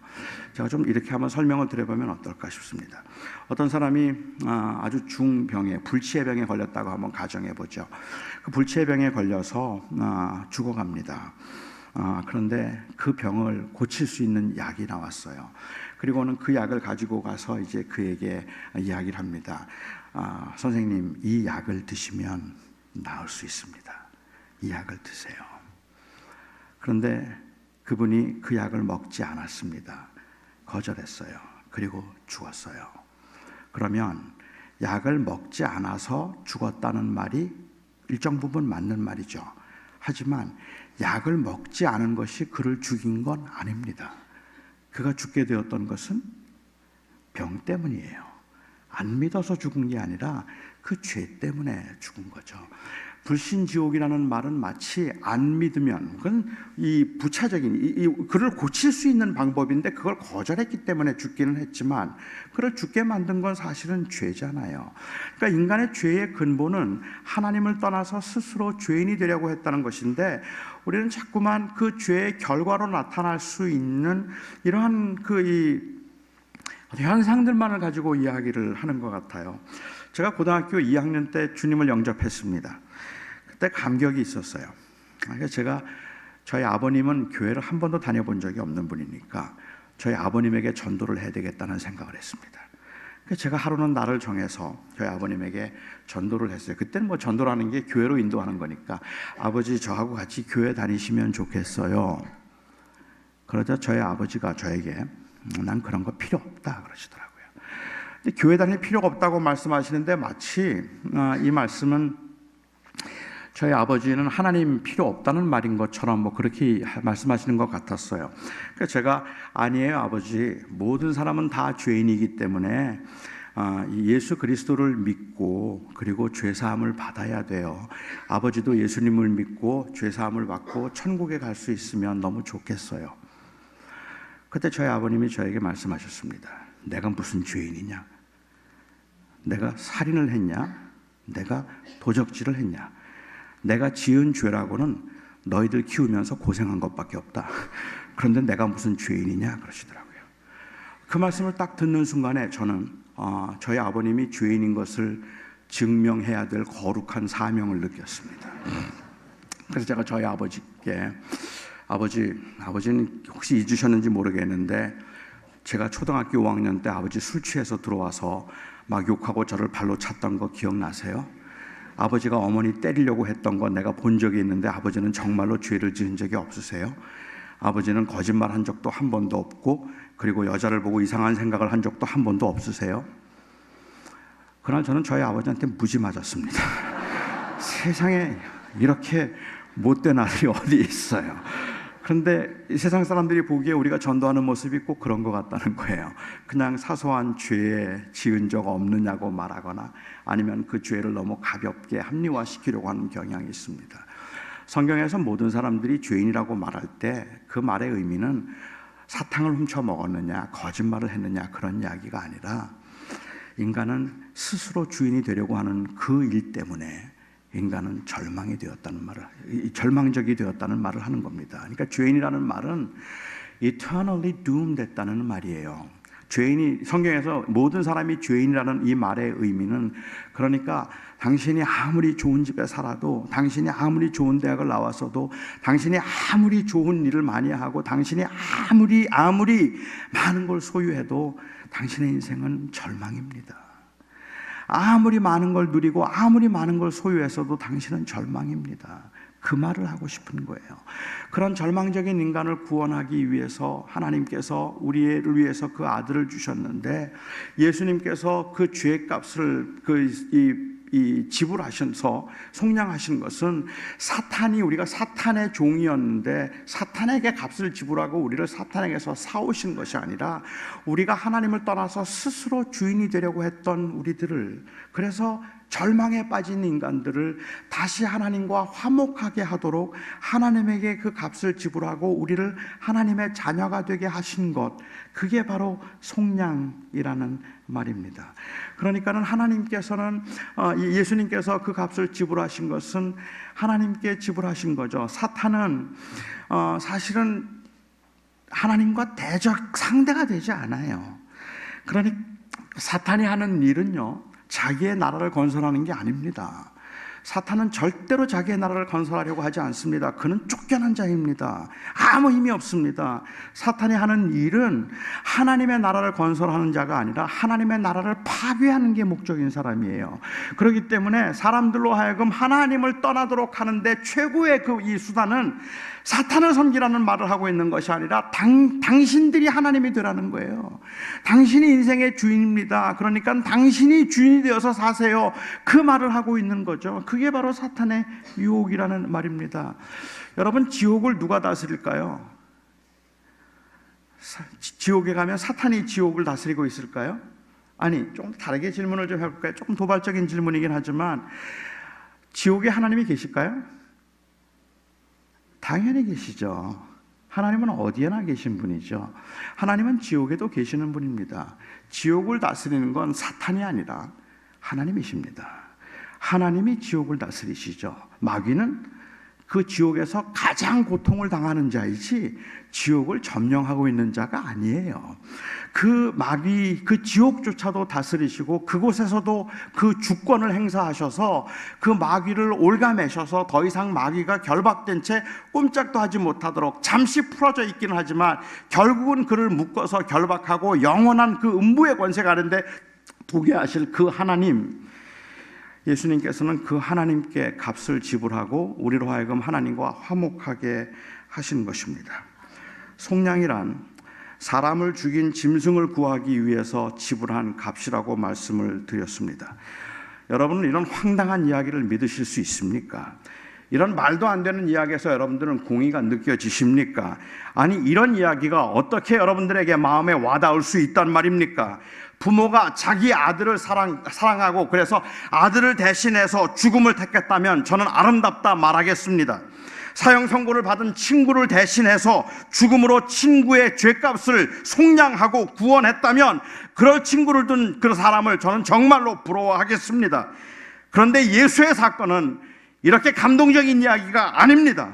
S1: 제가 좀 이렇게 한번 설명을 드려보면 어떨까 싶습니다. 어떤 사람이 아주 중병에, 불치의 병에 걸렸다고 한번 가정해 보죠. 그 불치의 병에 걸려서 죽어갑니다. 그런데 그 병을 고칠 수 있는 약이 나왔어요. 그리고는 그 약을 가지고 가서 이제 그에게 이야기를 합니다. 선생님, 이 약을 드시면 나을 수 있습니다. 이 약을 드세요. 그런데 그분이 그 약을 먹지 않았습니다. 거절했어요. 그리고 죽었어요. 그러면 약을 먹지 않아서 죽었다는 말이 일정 부분 맞는 말이죠. 하지만 약을 먹지 않은 것이 그를 죽인 건 아닙니다. 그가 죽게 되었던 것은 병 때문이에요. 안 믿어서 죽은 게 아니라 그 죄 때문에 죽은 거죠. 불신지옥이라는 말은 마치 안 믿으면, 그건 이 부차적인 그를 고칠 수 있는 방법인데 그걸 거절했기 때문에 죽기는 했지만 그를 죽게 만든 건 사실은 죄잖아요. 그러니까 인간의 죄의 근본은 하나님을 떠나서 스스로 죄인이 되려고 했다는 것인데, 우리는 자꾸만 그 죄의 결과로 나타날 수 있는 이러한 현상들만을 가지고 이야기를 하는 것 같아요. 제가 고등학교 2학년 때 주님을 영접했습니다. 그때 감격이 있었어요. 그러니까 제가 저희 아버님은 교회를 한 번도 다녀본 적이 없는 분이니까 저희 아버님에게 전도를 해야 되겠다는 생각을 했습니다. 그래서 제가 하루는 날을 정해서 저희 아버님에게 전도를 했어요. 그때는 뭐 전도라는 게 교회로 인도하는 거니까, 아버지 저하고 같이 교회 다니시면 좋겠어요. 그러자 저희 아버지가 저에게 난 그런 거 필요 없다 그러시더라고요. 근데 교회 다닐 필요가 없다고 말씀하시는데 마치 이 말씀은 저희 아버지는 하나님 필요 없다는 말인 것처럼 뭐 그렇게 말씀하시는 것 같았어요. 그래서 제가 아니에요 아버지, 모든 사람은 다 죄인이기 때문에 예수 그리스도를 믿고 그리고 죄사함을 받아야 돼요. 아버지도 예수님을 믿고 죄사함을 받고 천국에 갈 수 있으면 너무 좋겠어요. 그때 저희 아버님이 저에게 말씀하셨습니다. 내가 무슨 죄인이냐? 내가 살인을 했냐? 내가 도적질을 했냐? 내가 지은 죄라고는 너희들 키우면서 고생한 것밖에 없다. 그런데 내가 무슨 죄인이냐? 그러시더라고요. 그 말씀을 딱 듣는 순간에 저는 저희 아버님이 죄인인 것을 증명해야 될 거룩한 사명을 느꼈습니다. 그래서 제가 저희 아버지께 아버지는 혹시 잊으셨는지 모르겠는데 제가 초등학교 5학년 때 아버지 술 취해서 들어와서 막 욕하고 저를 발로 찼던 거 기억나세요? 아버지가 어머니 때리려고 했던 거 내가 본 적이 있는데 아버지는 정말로 죄를 지은 적이 없으세요? 아버지는 거짓말 한 적도 한 번도 없고 그리고 여자를 보고 이상한 생각을 한 적도 한 번도 없으세요? 그날 저는 저희 아버지한테 무지 맞았습니다. 세상에 이렇게 못된 아들이 어디 있어요. 그런데 세상 사람들이 보기에 우리가 전도하는 모습이 꼭 그런 것 같다는 거예요. 그냥 사소한 죄에 지은 적 없느냐고 말하거나 아니면 그 죄를 너무 가볍게 합리화시키려고 하는 경향이 있습니다. 성경에서 모든 사람들이 죄인이라고 말할 때 그 말의 의미는 사탕을 훔쳐 먹었느냐 거짓말을 했느냐 그런 이야기가 아니라 인간은 스스로 주인이 되려고 하는 그 일 때문에 인간은 절망이 되었다는 말을, 절망적이 되었다는 말을 하는 겁니다. 그러니까 죄인이라는 말은 eternally doomed 됐다는 말이에요. 죄인이, 성경에서 모든 사람이 죄인이라는 이 말의 의미는, 그러니까 당신이 아무리 좋은 집에 살아도, 당신이 아무리 좋은 대학을 나왔어도, 당신이 아무리 좋은 일을 많이 하고, 당신이 아무리 많은 걸 소유해도 당신의 인생은 절망입니다. 아무리 많은 걸 누리고 아무리 많은 걸 소유해서도 당신은 절망입니다. 그 말을 하고 싶은 거예요. 그런 절망적인 인간을 구원하기 위해서 하나님께서 우리를 위해서 그 아들을 주셨는데, 예수님께서 그 죄값을 지불하셔서 속량하신 것은 우리가 사탄의 종이었는데 사탄에게 값을 지불하고 우리를 사탄에게서 사오신 것이 아니라 우리가 하나님을 떠나서 스스로 주인이 되려고 했던 우리들을, 그래서 절망에 빠진 인간들을 다시 하나님과 화목하게 하도록 하나님에게 그 값을 지불하고 우리를 하나님의 자녀가 되게 하신 것, 그게 바로 속량이라는 말입니다. 그러니까는 하나님께서는 예수님께서 그 값을 지불하신 것은 하나님께 지불하신 거죠. 사탄은 사실은 하나님과 대적 상대가 되지 않아요. 그러니 사탄이 하는 일은요, 자기의 나라를 건설하는 게 아닙니다. 사탄은 절대로 자기의 나라를 건설하려고 하지 않습니다. 그는 쫓겨난 자입니다. 아무 힘이 없습니다. 사탄이 하는 일은 하나님의 나라를 건설하는 자가 아니라 하나님의 나라를 파괴하는 게 목적인 사람이에요. 그렇기 때문에 사람들로 하여금 하나님을 떠나도록 하는데 최고의 이 수단은 사탄을 섬기라는 말을 하고 있는 것이 아니라 당신들이 하나님이 되라는 거예요. 당신이 인생의 주인입니다. 그러니까 당신이 주인이 되어서 사세요. 그 말을 하고 있는 거죠. 그게 바로 사탄의 유혹이라는 말입니다. 여러분, 지옥을 누가 다스릴까요? 지옥에 가면 사탄이 지옥을 다스리고 있을까요? 아니, 좀 다르게 질문을 좀 해볼까요? 조금 도발적인 질문이긴 하지만 지옥에 하나님이 계실까요? 당연히 계시죠. 하나님은 어디에나 계신 분이죠. 하나님은 지옥에도 계시는 분입니다. 지옥을 다스리는 건 사탄이 아니라 하나님이십니다. 하나님이 지옥을 다스리시죠. 마귀는 그 지옥에서 가장 고통을 당하는 자이지 지옥을 점령하고 있는 자가 아니에요. 그 마귀, 그 지옥조차도 다스리시고 그곳에서도 그 주권을 행사하셔서 그 마귀를 올가매셔서 더 이상 마귀가 결박된 채 꼼짝도 하지 못하도록 잠시 풀어져 있기는 하지만 결국은 그를 묶어서 결박하고 영원한 그 음부의 권세가 아는데 두게 하실 그 하나님, 예수님께서는 그 하나님께 값을 지불하고 우리로 하여금 하나님과 화목하게 하신 것입니다. 속량이란 사람을 죽인 짐승을 구하기 위해서 지불한 값이라고 말씀을 드렸습니다. 여러분은 이런 황당한 이야기를 믿으실 수 있습니까? 이런 말도 안 되는 이야기에서 여러분들은 공의가 느껴지십니까? 아니, 이런 이야기가 어떻게 여러분들에게 마음에 와닿을 수 있단 말입니까? 부모가 자기 아들을 사랑하고 그래서 아들을 대신해서 죽음을 택했다면 저는 아름답다 말하겠습니다. 사형 선고를 받은 친구를 대신해서 죽음으로 친구의 죄값을 속량하고 구원했다면 그럴 친구를 둔 그 사람을 저는 정말로 부러워하겠습니다. 그런데 예수의 사건은 이렇게 감동적인 이야기가 아닙니다.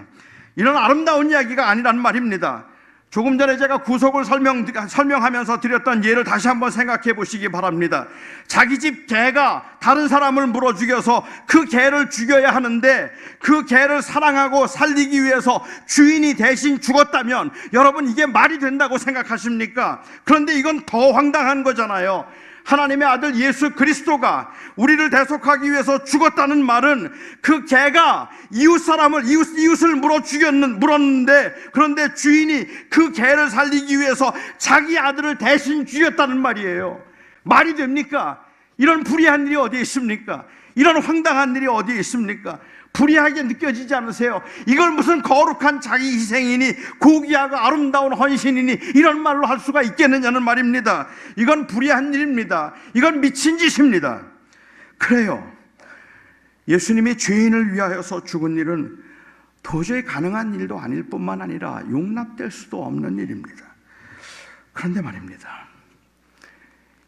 S1: 이런 아름다운 이야기가 아니란 말입니다. 조금 전에 제가 구속을 설명하면서 드렸던 예를 다시 한번 생각해 보시기 바랍니다. 자기 집 개가 다른 사람을 물어 죽여서 그 개를 죽여야 하는데 그 개를 사랑하고 살리기 위해서 주인이 대신 죽었다면 여러분, 이게 말이 된다고 생각하십니까? 그런데 이건 더 황당한 거잖아요. 하나님의 아들 예수 그리스도가 우리를 대속하기 위해서 죽었다는 말은 그 개가 이웃을 물었는데 그런데 주인이 그 개를 살리기 위해서 자기 아들을 대신 죽였다는 말이에요. 말이 됩니까? 이런 불의한 일이 어디에 있습니까? 이런 황당한 일이 어디에 있습니까? 불의하게 느껴지지 않으세요? 이걸 무슨 거룩한 자기 희생이니 고귀하고 아름다운 헌신이니 이런 말로 할 수가 있겠느냐는 말입니다. 이건 불의한 일입니다. 이건 미친 짓입니다. 그래요, 예수님이 죄인을 위하여서 죽은 일은 도저히 가능한 일도 아닐 뿐만 아니라 용납될 수도 없는 일입니다. 그런데 말입니다,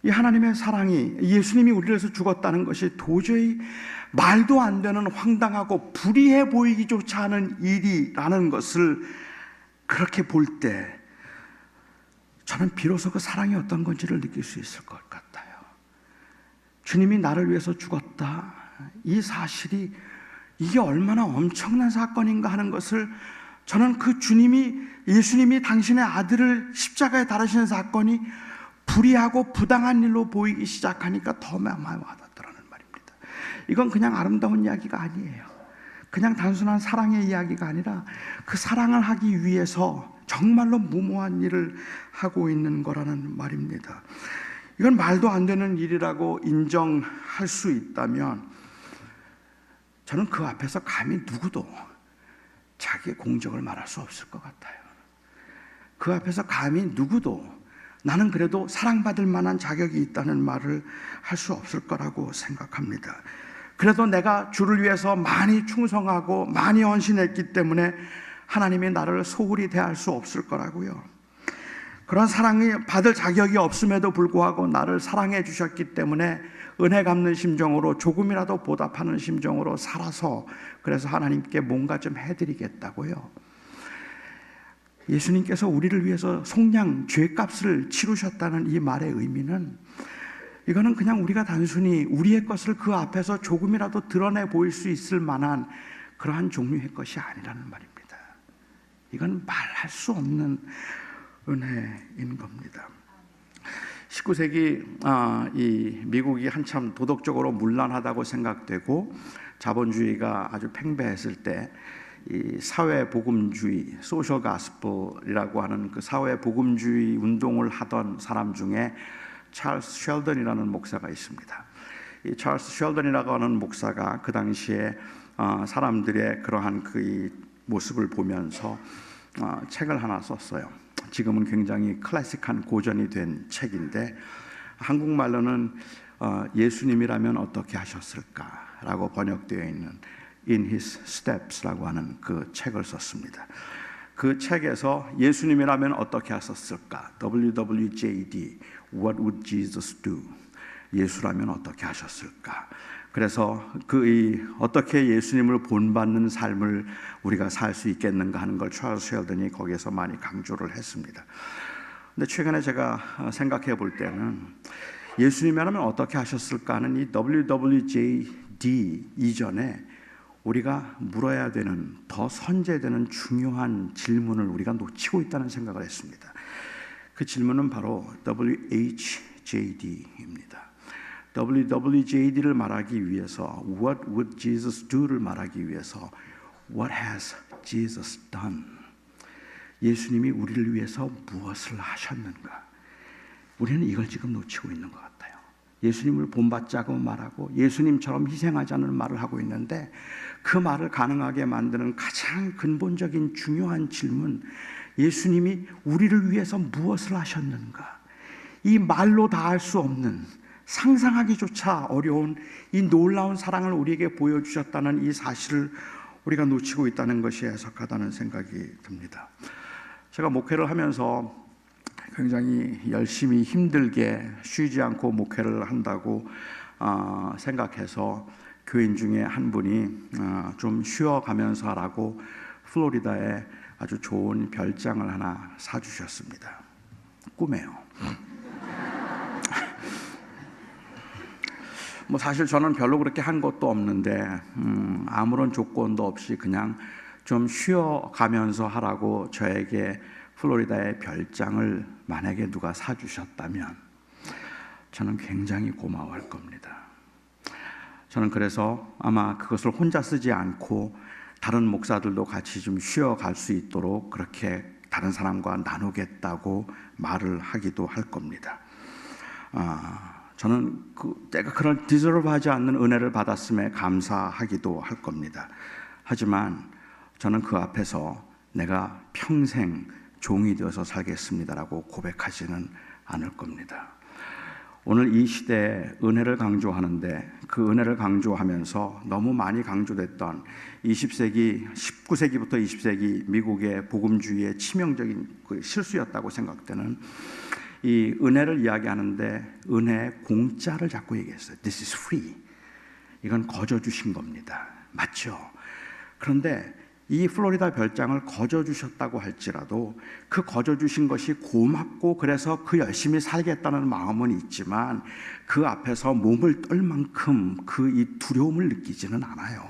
S1: 이 하나님의 사랑이, 예수님이 우리를 위해서 죽었다는 것이 도저히 말도 안 되는 황당하고 불의해 보이기조차 하는 일이라는 것을 그렇게 볼 때 저는 비로소 그 사랑이 어떤 건지를 느낄 수 있을 것 같아요. 주님이 나를 위해서 죽었다, 이 사실이 이게 얼마나 엄청난 사건인가 하는 것을 저는 그 예수님이 당신의 아들을 십자가에 달으시는 사건이 불의하고 부당한 일로 보이기 시작하니까 더 많이 와닿더라는 말입니다. 이건 그냥 아름다운 이야기가 아니에요. 그냥 단순한 사랑의 이야기가 아니라 그 사랑을 하기 위해서 정말로 무모한 일을 하고 있는 거라는 말입니다. 이건 말도 안 되는 일이라고 인정할 수 있다면 저는 그 앞에서 감히 누구도 자기의 공적을 말할 수 없을 것 같아요. 그 앞에서 감히 누구도 나는 그래도 사랑받을 만한 자격이 있다는 말을 할 수 없을 거라고 생각합니다. 그래도 내가 주를 위해서 많이 충성하고 많이 헌신했기 때문에 하나님이 나를 소홀히 대할 수 없을 거라고요. 그런 사랑이 받을 자격이 없음에도 불구하고 나를 사랑해 주셨기 때문에 은혜 갚는 심정으로 조금이라도 보답하는 심정으로 살아서 그래서 하나님께 뭔가 좀 해드리겠다고요. 예수님께서 우리를 위해서 속량, 죄값을 치르셨다는 이 말의 의미는 이거는 그냥 우리가 단순히 우리의 것을 그 앞에서 조금이라도 드러내 보일 수 있을 만한 그러한 종류의 것이 아니라는 말입니다. 이건 말할 수 없는 은혜인 겁니다. 19세기 이 미국이 한참 도덕적으로 문란하다고 생각되고 자본주의가 아주 팽배했을 때 이 사회 복음주의, 소셜 가스펠이라고 하는 그 사회 복음주의 운동을 하던 사람 중에 찰스 쉘던이라는 목사가 있습니다. 이 찰스 쉘던이라고 하는 목사가 그 당시에 사람들의 그러한 그 모습을 보면서 책을 하나 썼어요. 지금은 굉장히 클래식한 고전이 된 책인데 한국말로는 예수님이라면 어떻게 하셨을까라고 번역되어 있는 in His Steps라고 하는 그 책을 썼습니다. 그 책에서 예수님이라면 어떻게 하셨을까? WWJD, What would Jesus do? 예수라면 어떻게 하셨을까? 그래서 어떻게 예수님을 본받는 삶을 우리가 살 수 있겠는가 하는 걸 찰스 셸던이 거기에서 많이 강조를 했습니다. 근데 최근에 제가 생각해 볼 때는 예수님이라면 어떻게 하셨을까 하는 이 WWJD 이전에 우리가 물어야 되는 더 선제되는 중요한 질문을 우리가 놓치고 있다는 생각을 했습니다. 그 질문은 바로 WHJD입니다. WWJD를 말하기 위해서 What would Jesus do를 말하기 위해서 What has Jesus done? 예수님이 우리를 위해서 무엇을 하셨는가? 우리는 이걸 지금 놓치고 있는 것 같아요. 예수님을 본받자고 말하고 예수님처럼 희생하자는 말을 하고 있는데 그 말을 가능하게 만드는 가장 근본적인 중요한 질문, 예수님이 우리를 위해서 무엇을 하셨는가? 이 말로 다 할 수 없는, 상상하기조차 어려운 이 놀라운 사랑을 우리에게 보여주셨다는 이 사실을 우리가 놓치고 있다는 것이 애석하다는 생각이 듭니다. 제가 목회를 하면서 굉장히 열심히 힘들게 쉬지 않고 목회를 한다고 생각해서 교인 중에 한 분이 좀 쉬어가면서 하라고 플로리다에 아주 좋은 별장을 하나 사주셨습니다. 꿈이에요. 뭐 사실 저는 별로 그렇게 한 것도 없는데 아무런 조건도 없이 그냥 좀 쉬어가면서 하라고 저에게 플로리다의 별장을 만약에 누가 사주셨다면 저는 굉장히 고마워할 겁니다. 저는 그래서 아마 그것을 혼자 쓰지 않고 다른 목사들도 같이 좀 쉬어갈 수 있도록 그렇게 다른 사람과 나누겠다고 말을 하기도 할 겁니다. 저는 내가 그런 디저브하지 않는 은혜를 받았음에 감사하기도 할 겁니다. 하지만 저는 그 앞에서 내가 평생 종이 되어서 살겠습니다라고 고백하지는 않을 겁니다. 오늘 이 시대에 은혜를 강조하는데 그 은혜를 강조하면서 너무 많이 강조됐던 20세기, 19세기부터 20세기 미국의 복음주의의 치명적인 그 실수였다고 생각되는 이 은혜를 이야기하는데 은혜의 공짜를 자꾸 얘기했어요. This is free. 이건 거저 주신 겁니다. 맞죠? 그런데 이 플로리다 별장을 거저 주셨다고 할지라도 그 거저 주신 것이 고맙고 그래서 그 열심히 살겠다는 마음은 있지만 그 앞에서 몸을 떨 만큼 그 이 두려움을 느끼지는 않아요.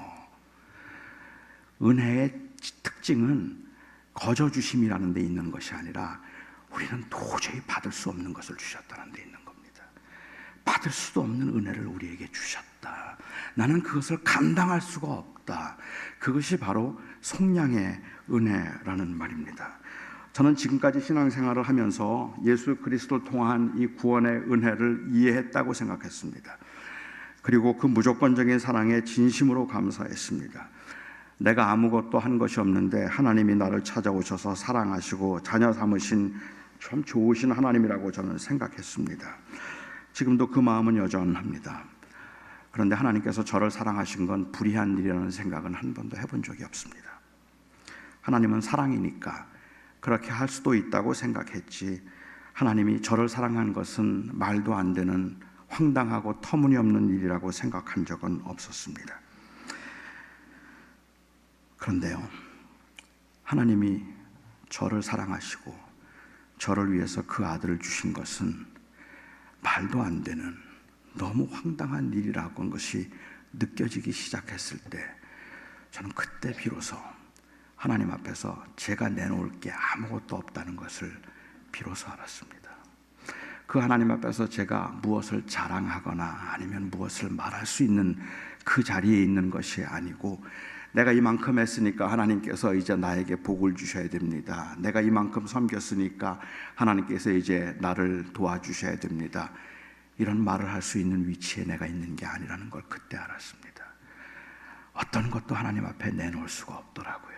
S1: 은혜의 특징은 거저 주심이라는 데 있는 것이 아니라 우리는 도저히 받을 수 없는 것을 주셨다는 데 있는 겁니다. 받을 수도 없는 은혜를 우리에게 주셨다. 나는 그것을 감당할 수가 없다. 그것이 바로 속량의 은혜라는 말입니다. 저는 지금까지 신앙생활을 하면서 예수 그리스도를 통한 이 구원의 은혜를 이해했다고 생각했습니다. 그리고 그 무조건적인 사랑에 진심으로 감사했습니다. 내가 아무것도 한 것이 없는데 하나님이 나를 찾아오셔서 사랑하시고 자녀 삼으신 참 좋으신 하나님이라고 저는 생각했습니다. 지금도 그 마음은 여전합니다. 그런데 하나님께서 저를 사랑하신 건 불의한 일이라는 생각은 한 번도 해본 적이 없습니다. 하나님은 사랑이니까 그렇게 할 수도 있다고 생각했지, 하나님이 저를 사랑한 것은 말도 안 되는 황당하고 터무니없는 일이라고 생각한 적은 없었습니다. 그런데요, 하나님이 저를 사랑하시고 저를 위해서 그 아들을 주신 것은 말도 안 되는 너무 황당한 일이라고 하는 것이 느껴지기 시작했을 때 저는 그때 비로소 하나님 앞에서 제가 내놓을 게 아무것도 없다는 것을 비로소 알았습니다. 그 하나님 앞에서 제가 무엇을 자랑하거나 아니면 무엇을 말할 수 있는 그 자리에 있는 것이 아니고, 내가 이만큼 했으니까 하나님께서 이제 나에게 복을 주셔야 됩니다. 내가 이만큼 섬겼으니까 하나님께서 이제 나를 도와주셔야 됩니다. 이런 말을 할 수 있는 위치에 내가 있는 게 아니라는 걸 그때 알았습니다. 어떤 것도 하나님 앞에 내놓을 수가 없더라고요.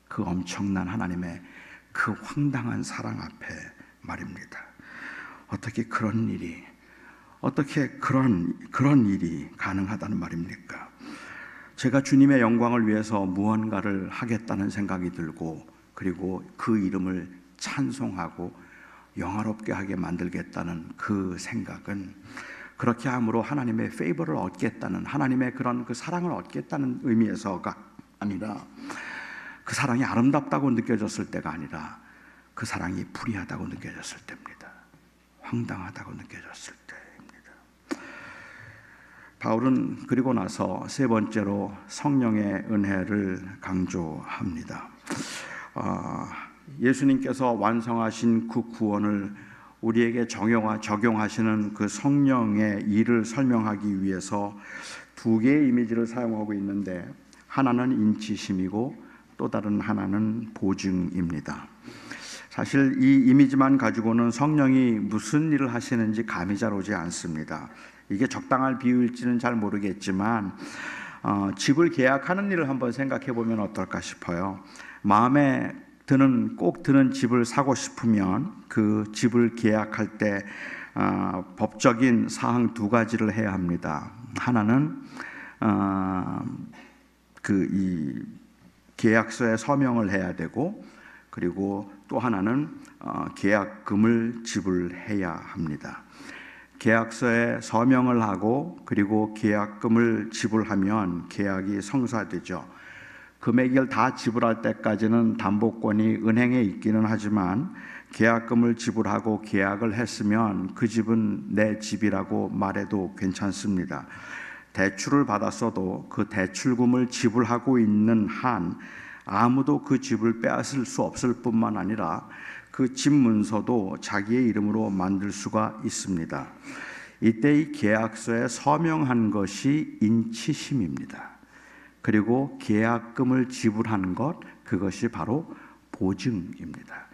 S1: 그 엄청난 하나님의 그 황당한 사랑 앞에 말입니다. 어떻게 그런 일이 가능하다는 말입니까? 제가 주님의 영광을 위해서 무언가를 하겠다는 생각이 들고, 그리고 그 이름을 찬송하고 영화롭게 하게 만들겠다는 그 생각은, 그렇게 함으로 하나님의 페이버를 얻겠다는, 하나님의 그런 그 사랑을 얻겠다는 의미에서가 아니라, 그 사랑이 아름답다고 느껴졌을 때가 아니라 그 사랑이 불의하다고 느껴졌을 때입니다. 황당하다고 느껴졌을 때입니다. 바울은 그리고 나서 세 번째로 성령의 은혜를 강조합니다. 예수님께서 완성하신 그 구원을 우리에게 적용하시는 그 성령의 일을 설명하기 위해서 두 개의 이미지를 사용하고 있는데, 하나는 인치심이고 또 다른 하나는 보증입니다. 사실 이 이미지만 가지고는 성령이 무슨 일을 하시는지 감이 잘 오지 않습니다. 이게 적당한 비유일지는 잘 모르겠지만 집을 계약하는 일을 한번 생각해 보면 어떨까 싶어요. 마음에 꼭 드는 집을 사고 싶으면 그 집을 계약할 때 법적인 사항 두 가지를 해야 합니다. 하나는 이 계약서에 서명을 해야 되고, 그리고 또 하나는 계약금을 지불해야 합니다. 계약서에 서명을 하고 그리고 계약금을 지불하면 계약이 성사되죠. 금액을 다 지불할 때까지는 담보권이 은행에 있기는 하지만, 계약금을 지불하고 계약을 했으면 그 집은 내 집이라고 말해도 괜찮습니다. 대출을 받았어도 그 대출금을 지불하고 있는 한 아무도 그 집을 빼앗을 수 없을 뿐만 아니라 그 집 문서도 자기의 이름으로 만들 수가 있습니다. 이때 이 계약서에 서명한 것이 인치심입니다. 그리고 계약금을 지불한 것, 그것이 바로 보증입니다.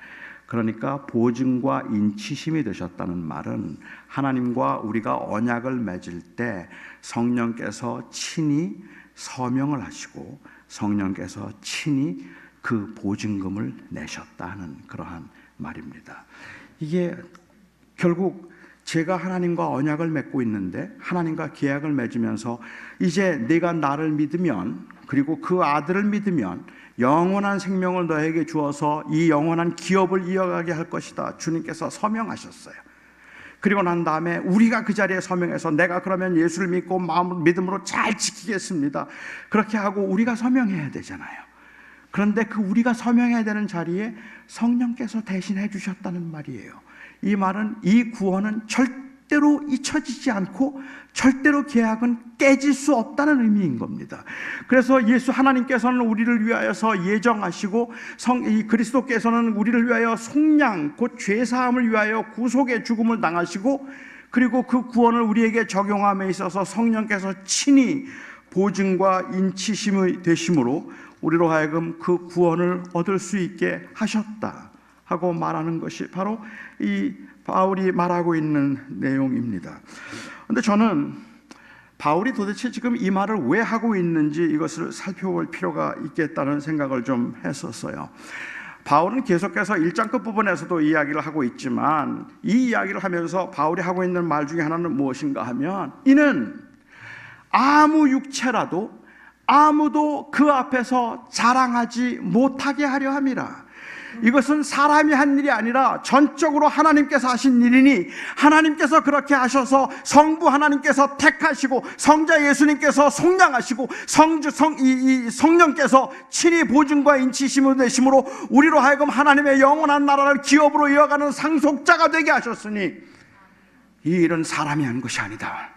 S1: 그러니까 보증과 인치심이 되셨다는 말은, 하나님과 우리가 언약을 맺을 때 성령께서 친히 서명을 하시고 성령께서 친히 그 보증금을 내셨다는 그러한 말입니다. 이게 결국 제가 하나님과 언약을 맺고 있는데, 하나님과 계약을 맺으면서 이제 네가 나를 믿으면, 그리고 그 아들을 믿으면 영원한 생명을 너에게 주어서 이 영원한 기업을 이어가게 할 것이다. 주님께서 서명하셨어요. 그리고 난 다음에 우리가 그 자리에 서명해서, 내가 그러면 예수를 믿고 믿음으로 잘 지키겠습니다, 그렇게 하고 우리가 서명해야 되잖아요. 그런데 그 우리가 서명해야 되는 자리에 성령께서 대신해 주셨다는 말이에요. 이 말은 이 구원은 절대로 잊혀지지 않고 절대로 계약은 깨질 수 없다는 의미인 겁니다. 그래서 하나님께서는 우리를 위하여서 예정하시고, 이 그리스도께서는 우리를 위하여 속량, 곧 죄사함을 위하여 구속의 죽음을 당하시고, 그리고 그 구원을 우리에게 적용함에 있어서 성령께서 친히 보증과 인치심이 되심으로 우리로 하여금 그 구원을 얻을 수 있게 하셨다 하고 말하는 것이 바로 이 바울이 말하고 있는 내용입니다. 그런데 저는 바울이 도대체 지금 이 말을 왜 하고 있는지 이것을 살펴볼 필요가 있겠다는 생각을 좀 했었어요. 바울은 계속해서 1장 끝부분에서도 이야기를 하고 있지만, 이 이야기를 하면서 바울이 하고 있는 말 중에 하나는 무엇인가 하면, 이는 아무 육체라도 아무도 그 앞에서 자랑하지 못하게 하려 함이라. 이것은 사람이 한 일이 아니라 전적으로 하나님께서 하신 일이니, 하나님께서 그렇게 하셔서 성부 하나님께서 택하시고 성자 예수님께서 속량하시고 성령께서 친히 보증과 인치심을 되심으로 우리로 하여금 하나님의 영원한 나라를 기업으로 이어가는 상속자가 되게 하셨으니, 이 일은 사람이 한 것이 아니다,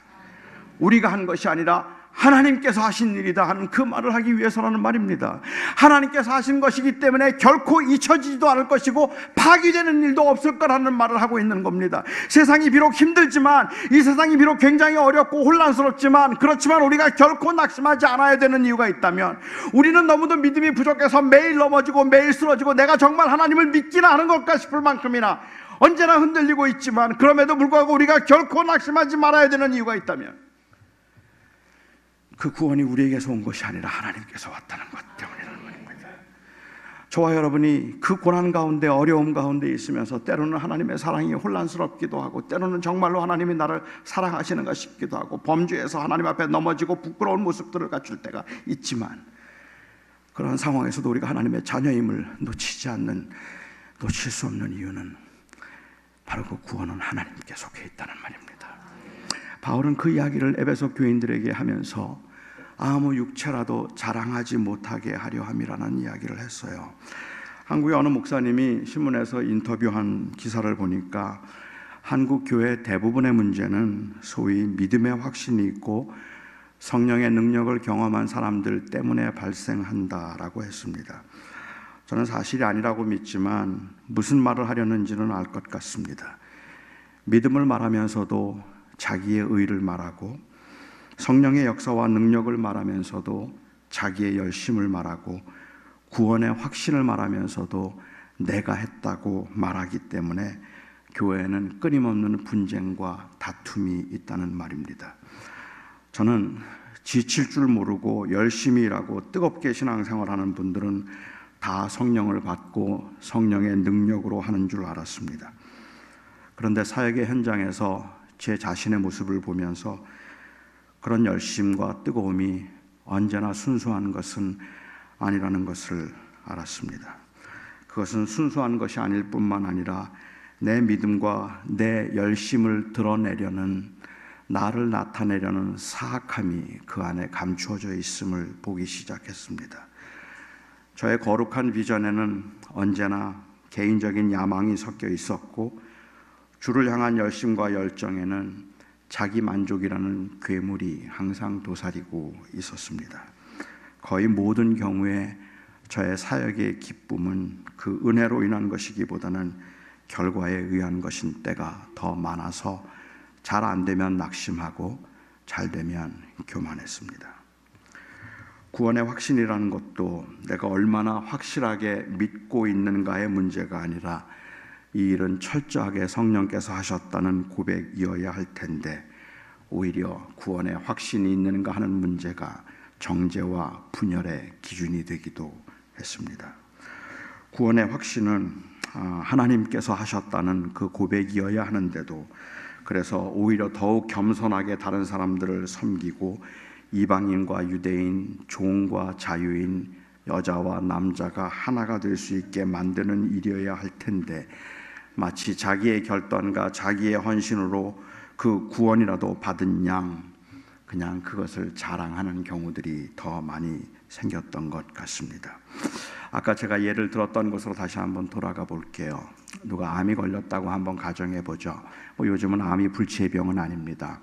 S1: 우리가 한 것이 아니라 하나님께서 하신 일이다 하는 그 말을 하기 위해서라는 말입니다. 하나님께서 하신 것이기 때문에 결코 잊혀지지도 않을 것이고 파기되는 일도 없을 거라는 말을 하고 있는 겁니다. 세상이 비록 힘들지만, 이 세상이 비록 굉장히 어렵고 혼란스럽지만, 그렇지만 우리가 결코 낙심하지 않아야 되는 이유가 있다면, 우리는 너무도 믿음이 부족해서 매일 넘어지고 매일 쓰러지고 내가 정말 하나님을 믿기나 하는 것까 싶을 만큼이나 언제나 흔들리고 있지만, 그럼에도 불구하고 우리가 결코 낙심하지 말아야 되는 이유가 있다면, 그 구원이 우리에게서 온 것이 아니라 하나님께서 왔다는 것 때문이라는 말입니다. 저와 여러분이 그 고난 가운데 어려움 가운데 있으면서 때로는 하나님의 사랑이 혼란스럽기도 하고 때로는 정말로 하나님이 나를 사랑하시는가 싶기도 하고 범죄에서 하나님 앞에 넘어지고 부끄러운 모습들을 갖출 때가 있지만 그런 상황에서도 우리가 하나님의 자녀임을 놓칠 수 없는 이유는 바로 그 구원은 하나님께 속해 있다는 말입니다. 바울은 그 이야기를 에베소 교인들에게 하면서 아무 육체라도 자랑하지 못하게 하려 함이라는 이야기를 했어요. 한국의 어느 목사님이 신문에서 인터뷰한 기사를 보니까 한국 교회 대부분의 문제는 소위 믿음의 확신이 있고 성령의 능력을 경험한 사람들 때문에 발생한다라고 했습니다. 저는 사실이 아니라고 믿지만 무슨 말을 하려는지는 알 것 같습니다. 믿음을 말하면서도 자기의 의를 말하고 성령의 역사와 능력을 말하면서도 자기의 열심을 말하고 구원의 확신을 말하면서도 내가 했다고 말하기 때문에 교회에는 끊임없는 분쟁과 다툼이 있다는 말입니다. 저는 지칠 줄 모르고 열심히 일하고 뜨겁게 신앙생활하는 분들은 다 성령을 받고 성령의 능력으로 하는 줄 알았습니다. 그런데 사역의 현장에서 제 자신의 모습을 보면서 그런 열심과 뜨거움이 언제나 순수한 것은 아니라는 것을 알았습니다. 그것은 순수한 것이 아닐 뿐만 아니라 내 믿음과 내 열심을 드러내려는, 나를 나타내려는 사악함이 그 안에 감추어져 있음을 보기 시작했습니다. 저의 거룩한 비전에는 언제나 개인적인 야망이 섞여 있었고 주를 향한 열심과 열정에는 자기 만족이라는 괴물이 항상 도사리고 있었습니다. 거의 모든 경우에 저의 사역의 기쁨은 그 은혜로 인한 것이기보다는 결과에 의한 것인 때가 더 많아서 잘 안 되면 낙심하고 잘 되면 교만했습니다. 구원의 확신이라는 것도 내가 얼마나 확실하게 믿고 있는가의 문제가 아니라 이 일은 철저하게 성령께서 하셨다는 고백이어야 할 텐데 오히려 구원의 확신이 있는가 하는 문제가 정죄와 분열의 기준이 되기도 했습니다. 구원의 확신은 하나님께서 하셨다는 그 고백이어야 하는데도 그래서 오히려 더욱 겸손하게 다른 사람들을 섬기고 이방인과 유대인, 종과 자유인, 여자와 남자가 하나가 될 수 있게 만드는 일이어야 할 텐데 마치 자기의 결단과 자기의 헌신으로 그 구원이라도 받은 양 그냥 그것을 자랑하는 경우들이 더 많이 생겼던 것 같습니다. 아까 제가 예를 들었던 것으로 다시 한번 돌아가 볼게요. 누가 암이 걸렸다고 한번 가정해 보죠. 요즘은 암이 불치의 병은 아닙니다.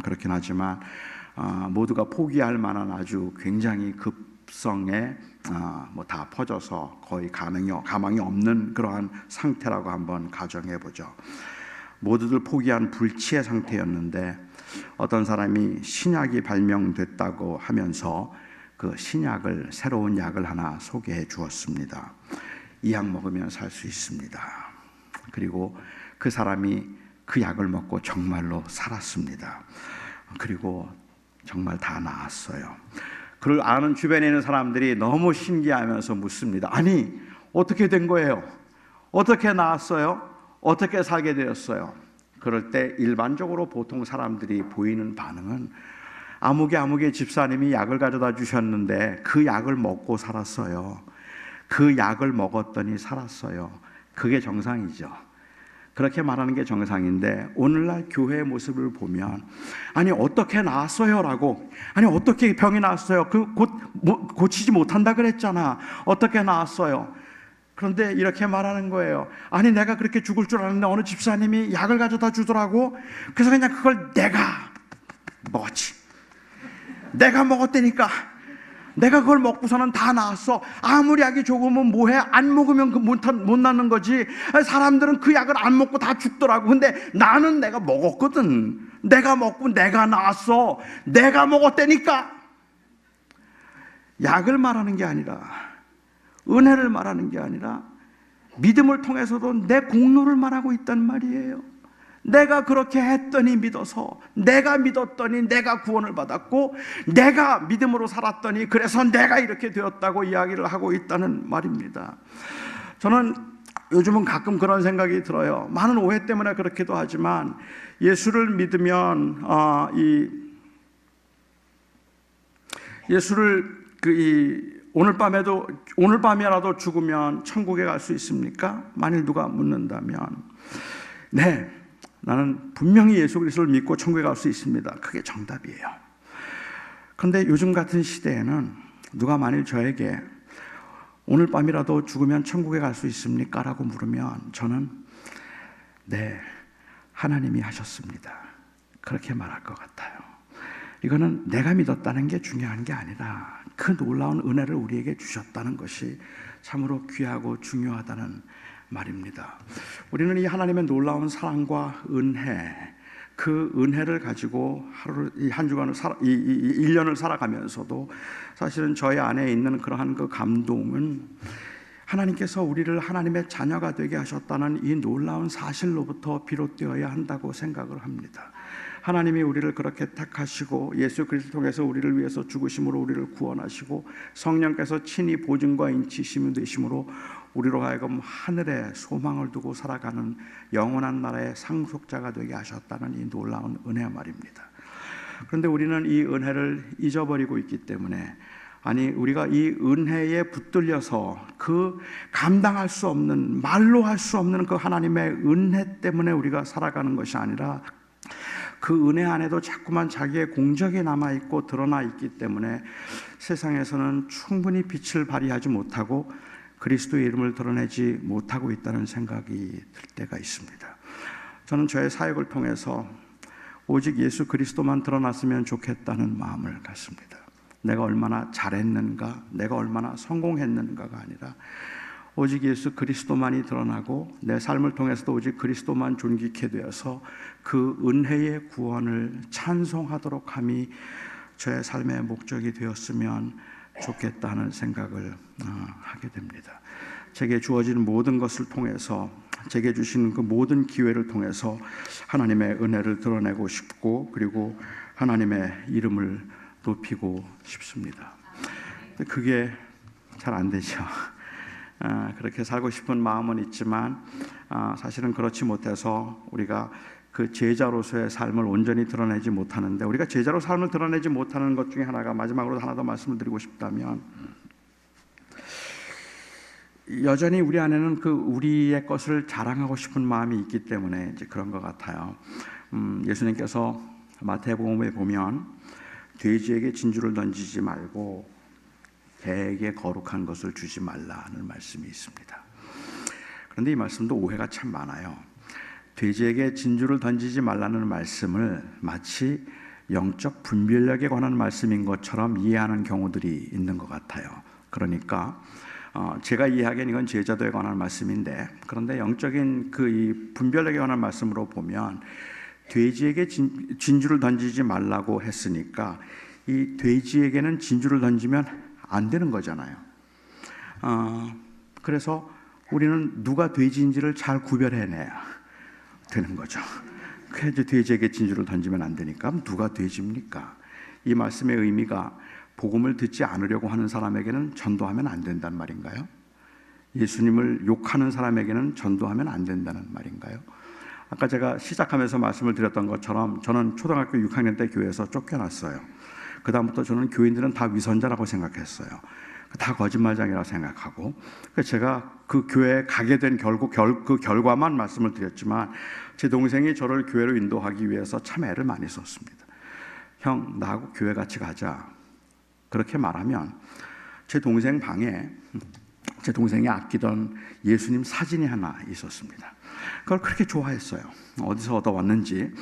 S1: 그렇긴 하지만 모두가 포기할 만한 아주 굉장히 급성에 다 퍼져서 거의 가망이 없는 그러한 상태라고 한번 가정해 보죠. 모두들 포기한 불치의 상태였는데 어떤 사람이 신약이 발명됐다고 하면서 그 신약을, 새로운 약을 하나 소개해 주었습니다. 이 약 먹으면 살 수 있습니다. 그리고 그 사람이 그 약을 먹고 정말로 살았습니다. 그리고 정말 다 나았어요. 그를 아는 주변에 있는 사람들이 너무 신기하면서 묻습니다. 아니, 어떻게 된 거예요? 어떻게 나았어요? 어떻게 살게 되었어요? 그럴 때 일반적으로 보통 사람들이 보이는 반응은 아무개 집사님이 약을 가져다 주셨는데 그 약을 먹고 살았어요. 그 약을 먹었더니 살았어요. 그게 정상이죠. 그렇게 말하는 게 정상인데 오늘날 교회의 모습을 보면 아니 어떻게 나았어요? 라고 아니 어떻게 병이 나았어요? 고치지 못한다 그랬잖아. 어떻게 나았어요? 그런데 이렇게 말하는 거예요. 아니 내가 그렇게 죽을 줄 알았는데 어느 집사님이 약을 가져다 주더라고. 그래서 그냥 그걸 내가 먹었지. 내가 먹었다니까. 내가 그걸 먹고서는 다 나았어. 아무리 약이 조금은 뭐해? 안 먹으면 못 낫는 거지. 사람들은 그 약을 안 먹고 다 죽더라고. 근데 나는 내가 먹었거든. 내가 먹고 내가 나았어. 내가 먹었다니까. 약을 말하는 게 아니라 은혜를 말하는 게 아니라 믿음을 통해서도 내 공로를 말하고 있단 말이에요. 내가 그렇게 했더니 믿어서, 내가 믿었더니 내가 구원을 받았고, 내가 믿음으로 살았더니 그래서 내가 이렇게 되었다고 이야기를 하고 있다는 말입니다. 저는 요즘은 가끔 그런 생각이 들어요. 많은 오해 때문에 그렇기도 하지만 예수를 믿으면 예수를 오늘 밤이라도 죽으면 천국에 갈 수 있습니까? 만일 누가 묻는다면, 네, 나는 분명히 예수 그리스도를 믿고 천국에 갈 수 있습니다. 그게 정답이에요. 그런데 요즘 같은 시대에는 누가 만일 저에게 오늘 밤이라도 죽으면 천국에 갈 수 있습니까? 라고 물으면 저는 네, 하나님이 하셨습니다, 그렇게 말할 것 같아요. 이거는 내가 믿었다는 게 중요한 게 아니라 그 놀라운 은혜를 우리에게 주셨다는 것이 참으로 귀하고 중요하다는 말입니다. 우리는 이 하나님의 놀라운 사랑과 은혜, 그 은혜를 가지고 한 주간을 1년을 살아가면서도 사실은 저희 안에 있는 그러한 그 감동은 하나님께서 우리를 하나님의 자녀가 되게 하셨다는 이 놀라운 사실로부터 비롯되어야 한다고 생각을 합니다. 하나님이 우리를 그렇게 택하시고 예수 그리스도를 통해서 우리를 위해서 죽으심으로 우리를 구원하시고 성령께서 친히 보증과 인치심이 되심으로 우리로 하여금 하늘에 소망을 두고 살아가는 영원한 나라의 상속자가 되게 하셨다는 이 놀라운 은혜 말입니다. 그런데 우리는 이 은혜를 잊어버리고 있기 때문에, 아니 우리가 이 은혜에 붙들려서 그 감당할 수 없는, 말로 할 수 없는 그 하나님의 은혜 때문에 우리가 살아가는 것이 아니라 그 은혜 안에도 자꾸만 자기의 공적이 남아있고 드러나 있기 때문에 세상에서는 충분히 빛을 발휘하지 못하고 그리스도의 이름을 드러내지 못하고 있다는 생각이 들 때가 있습니다. 저는 저의 사역을 통해서 오직 예수 그리스도만 드러났으면 좋겠다는 마음을 갖습니다. 내가 얼마나 잘했는가, 내가 얼마나 성공했는가가 아니라 오직 예수 그리스도만이 드러나고 내 삶을 통해서도 오직 그리스도만 존귀케 되어서 그 은혜의 구원을 찬송하도록 함이 저의 삶의 목적이 되었으면 좋겠다는 생각을 하게 됩니다. 제게 주어지는 모든 것을 통해서, 제게 주시는 그 모든 기회를 통해서 하나님의 은혜를 드러내고 싶고, 그리고 하나님의 이름을 높이고 싶습니다. 그게 잘 안 되죠. 그렇게 살고 싶은 마음은 있지만 사실은 그렇지 못해서 우리가 그 제자로서의 삶을 온전히 드러내지 못하는데, 우리가 제자로 삶을 드러내지 못하는 것 중에 하나가, 마지막으로 하나 더 말씀을 드리고 싶다면, 여전히 우리 안에는 그 우리의 것을 자랑하고 싶은 마음이 있기 때문에 이제 그런 것 같아요. 예수님께서 마태복음에 보면 돼지에게 진주를 던지지 말고 개에게 거룩한 것을 주지 말라는 말씀이 있습니다. 그런데 이 말씀도 오해가 참 많아요. 돼지에게 진주를 던지지 말라는 말씀을 마치 영적 분별력에 관한 말씀인 것처럼 이해하는 경우들이 있는 것 같아요. 그러니까 제가 이해하기엔 이건 제자도에 관한 말씀인데, 그런데 영적인 그 이 분별력에 관한 말씀으로 보면 돼지에게 진주를 던지지 말라고 했으니까 이 돼지에게는 진주를 던지면 안 되는 거잖아요. 그래서 우리는 누가 돼지인지를 잘 구별해내야 되는 거죠. 그래서 돼지에게 진주를 던지면 안 되니까 누가 돼지입니까? 이 말씀의 의미가 복음을 듣지 않으려고 하는 사람에게는 전도하면 안 된다는 말인가요? 예수님을 욕하는 사람에게는 전도하면 안 된다는 말인가요? 아까 제가 시작하면서 말씀을 드렸던 것처럼 저는 초등학교 6학년 때 교회에서 쫓겨났어요. 그 다음부터 저는 교인들은 다 위선자라고 생각했어요. 다 거짓말장이라고 생각하고, 제가 그 교회에 가게 된 그 결과만 말씀을 드렸지만, 제 동생이 저를 교회로 인도하기 위해서 참 애를 많이 썼습니다. 형, 나하고 교회 같이 가자. 그렇게 말하면 제 동생 방에 제 동생이 아끼던 예수님 사진이 하나 있었습니다. 그걸 그렇게 좋아했어요. 어디서 얻어왔는지.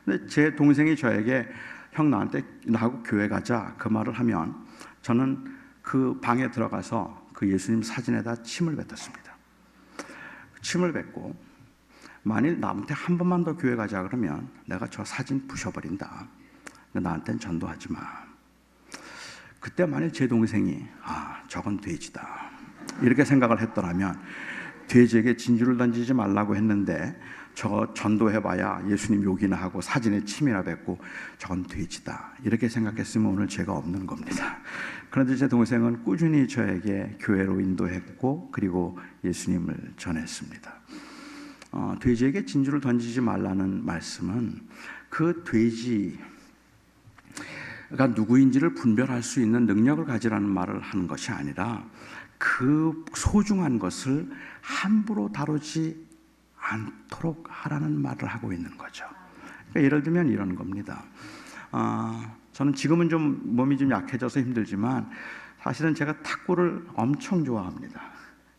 S1: 근데 제 동생이 저에게 형, 나하고 교회 가자, 그 말을 하면 저는 그 방에 들어가서 그 예수님 사진에다 침을 뱉었습니다. 침을 뱉고, 만일 나한테 한 번만 더 교회 가자 그러면 내가 저 사진 부셔버린다. 나한테는 전도하지 마. 그때 만일 제 동생이 저건 돼지다 이렇게 생각을 했더라면, 돼지에게 진주를 던지지 말라고 했는데 저거 전도해봐야 예수님 욕이나 하고 사진에 침이나 뱉고 저건 돼지다 이렇게 생각했으면 오늘 죄가 없는 겁니다. 그런데 제 동생은 꾸준히 저에게 교회로 인도했고 그리고 예수님을 전했습니다. 돼지에게 진주를 던지지 말라는 말씀은 그 돼지가 누구인지를 분별할 수 있는 능력을 가지라는 말을 하는 것이 아니라 그 소중한 것을 함부로 다루지 않도록 하라는 말을 하고 있는 거죠. 그러니까 예를 들면 이런 겁니다. 저는 지금은 좀 몸이 좀 약해져서 힘들지만 사실은 제가 탁구를 엄청 좋아합니다.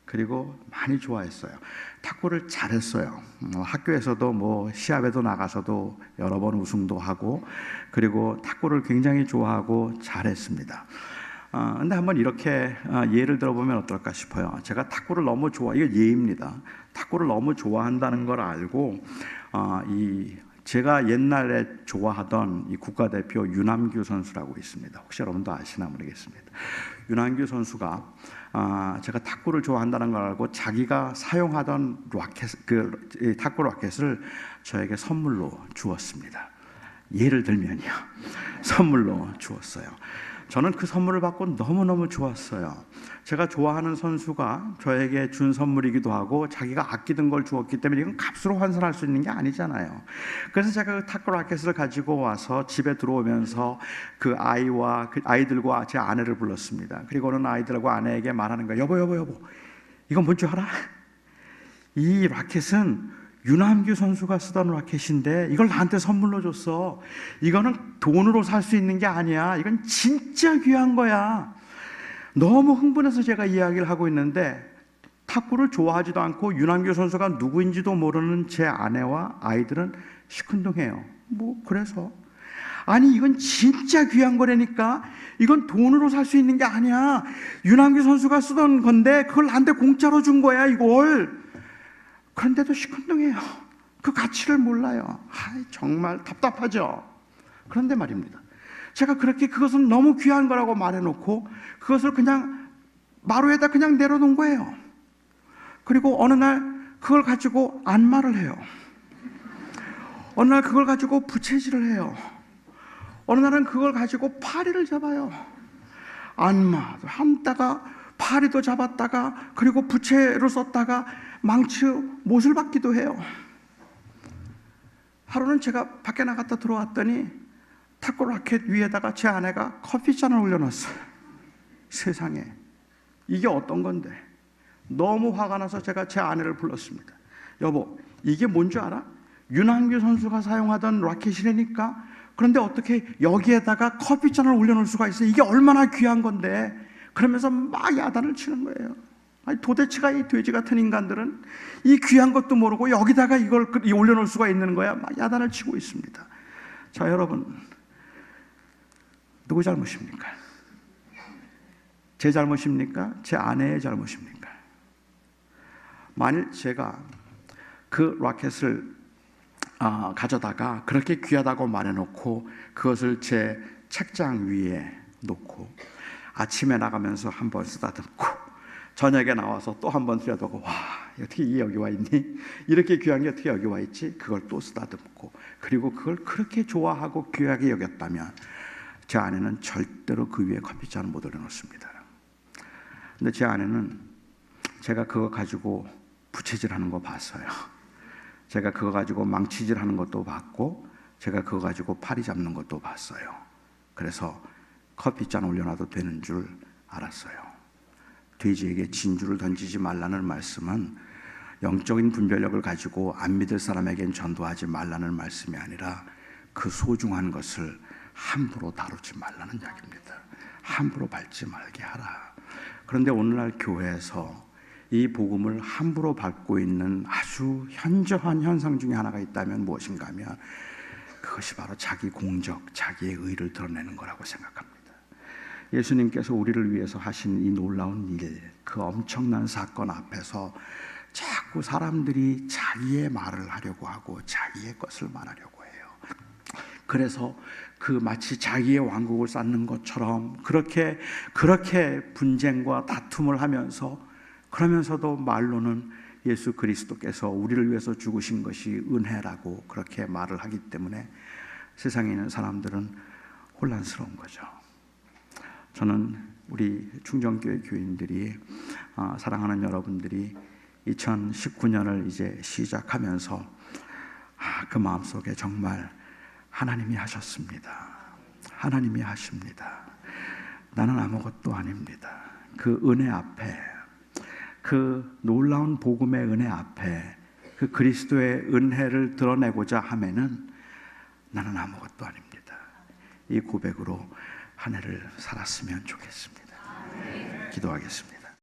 S1: 그리고 많이 좋아했어요. 탁구를 잘했어요. 학교에서도 뭐 시합에도 나가서도 여러 번 우승도 하고 그리고 탁구를 굉장히 좋아하고 잘했습니다. 근데 한번 이렇게 예를 들어보면 어떨까 싶어요. 제가 탁구를 너무 이거 예입니다. 탁구를 너무 좋아한다는 걸 알고 제가 옛날에 좋아하던 이 국가대표 윤남규 선수라고 있습니다. 혹시 여러분도 아시나 모르겠습니다. 윤남규 선수가 제가 탁구를 좋아한다는 걸 알고 자기가 사용하던 탁구 라켓을 저에게 선물로 주었습니다. 예를 들면요, 선물로 주었어요. 저는 그 선물을 받고 너무너무 좋았어요. 제가 좋아하는 선수가 저에게 준 선물이기도 하고 자기가 아끼던 걸 주었기 때문에 이건 값으로 환산할 수 있는 게 아니잖아요. 그래서 제가 그 탁구 라켓을 가지고 와서 집에 들어오면서 그 아이들과 제 아내를 불렀습니다. 그리고는 아이들과 아내에게 말하는 거예요. 여보, 이건 뭔 줄 알아? 이 라켓은 윤남규 선수가 쓰던 라켓인데 이걸 나한테 선물로 줬어. 이거는 돈으로 살 수 있는 게 아니야. 이건 진짜 귀한 거야. 너무 흥분해서 제가 이야기를 하고 있는데 탁구를 좋아하지도 않고 윤남규 선수가 누구인지도 모르는 제 아내와 아이들은 시큰둥해요. 그래서 아니 이건 진짜 귀한 거라니까. 이건 돈으로 살 수 있는 게 아니야. 윤남규 선수가 쓰던 건데 그걸 나한테 공짜로 준 거야 이걸. 그런데도 시큰둥해요. 그 가치를 몰라요. 정말 답답하죠. 그런데 말입니다, 제가 그렇게 그것은 너무 귀한 거라고 말해놓고 그것을 그냥 마루에다 그냥 내려놓은 거예요. 그리고 어느 날 그걸 가지고 안마를 해요. 어느 날 그걸 가지고 부채질을 해요. 어느 날은 그걸 가지고 파리를 잡아요. 안마도 한다가 파리도 잡았다가 그리고 부채로 썼다가 망치 못을 받기도 해요. 하루는 제가 밖에 나갔다 들어왔더니 탁구 라켓 위에다가 제 아내가 커피잔을 올려놨어요. 세상에 이게 어떤 건데. 너무 화가 나서 제가 제 아내를 불렀습니다. 여보, 이게 뭔 줄 알아? 윤남규 선수가 사용하던 라켓이라니까. 그런데 어떻게 여기에다가 커피잔을 올려놓을 수가 있어? 이게 얼마나 귀한 건데. 그러면서 막 야단을 치는 거예요. 아니, 도대체가 이 돼지 같은 인간들은 이 귀한 것도 모르고 여기다가 이걸 올려놓을 수가 있는 거야. 막 야단을 치고 있습니다. 자, 여러분, 누구 잘못입니까? 제 잘못입니까? 제 아내의 잘못입니까? 만일 제가 그 라켓을 가져다가 그렇게 귀하다고 말해놓고 그것을 제 책장 위에 놓고 아침에 나가면서 한번 쓰다듬고 저녁에 나와서 또 한번 들여다보고, 와, 어떻게 이게 여기 와 있니? 이렇게 귀한 게 어떻게 여기 와 있지? 그걸 또 쓰다듬고, 그리고 그걸 그렇게 좋아하고 귀하게 여겼다면 제 아내는 절대로 그 위에 커피잔을 못 올려놓습니다. 근데 제 아내는 제가 그거 가지고 부채질하는 거 봤어요. 제가 그거 가지고 망치질하는 것도 봤고 제가 그거 가지고 파리 잡는 것도 봤어요. 그래서 커피잔 올려놔도 되는 줄 알았어요. 돼지에게 진주를 던지지 말라는 말씀은 영적인 분별력을 가지고 안 믿을 사람에겐 전도하지 말라는 말씀이 아니라 그 소중한 것을 함부로 다루지 말라는 이야기입니다. 함부로 밟지 말게 하라. 그런데 오늘날 교회에서 이 복음을 함부로 밟고 있는 아주 현저한 현상 중에 하나가 있다면 무엇인가 하면 그것이 바로 자기 공적, 자기의 의를 드러내는 거라고 생각합니다. 예수님께서 우리를 위해서 하신 이 놀라운 일, 그 엄청난 사건 앞에서 자꾸 사람들이 자기의 말을 하려고 하고 자기의 것을 말하려고 해요. 그래서 그 마치 자기의 왕국을 쌓는 것처럼 그렇게 분쟁과 다툼을 하면서, 그러면서도 말로는 예수 그리스도께서 우리를 위해서 죽으신 것이 은혜라고 그렇게 말을 하기 때문에 세상에 있는 사람들은 혼란스러운 거죠. 저는 우리 충정교회 교인들이, 사랑하는 여러분들이 2019년을 이제 시작하면서 그 마음속에 정말 하나님이 하셨습니다. 하나님이 하십니다. 나는 아무것도 아닙니다. 그 은혜 앞에, 그 놀라운 복음의 은혜 앞에, 그 그리스도의 은혜를 드러내고자 하면은 나는 아무것도 아닙니다. 이 고백으로 한 해를 살았으면 좋겠습니다. 기도하겠습니다.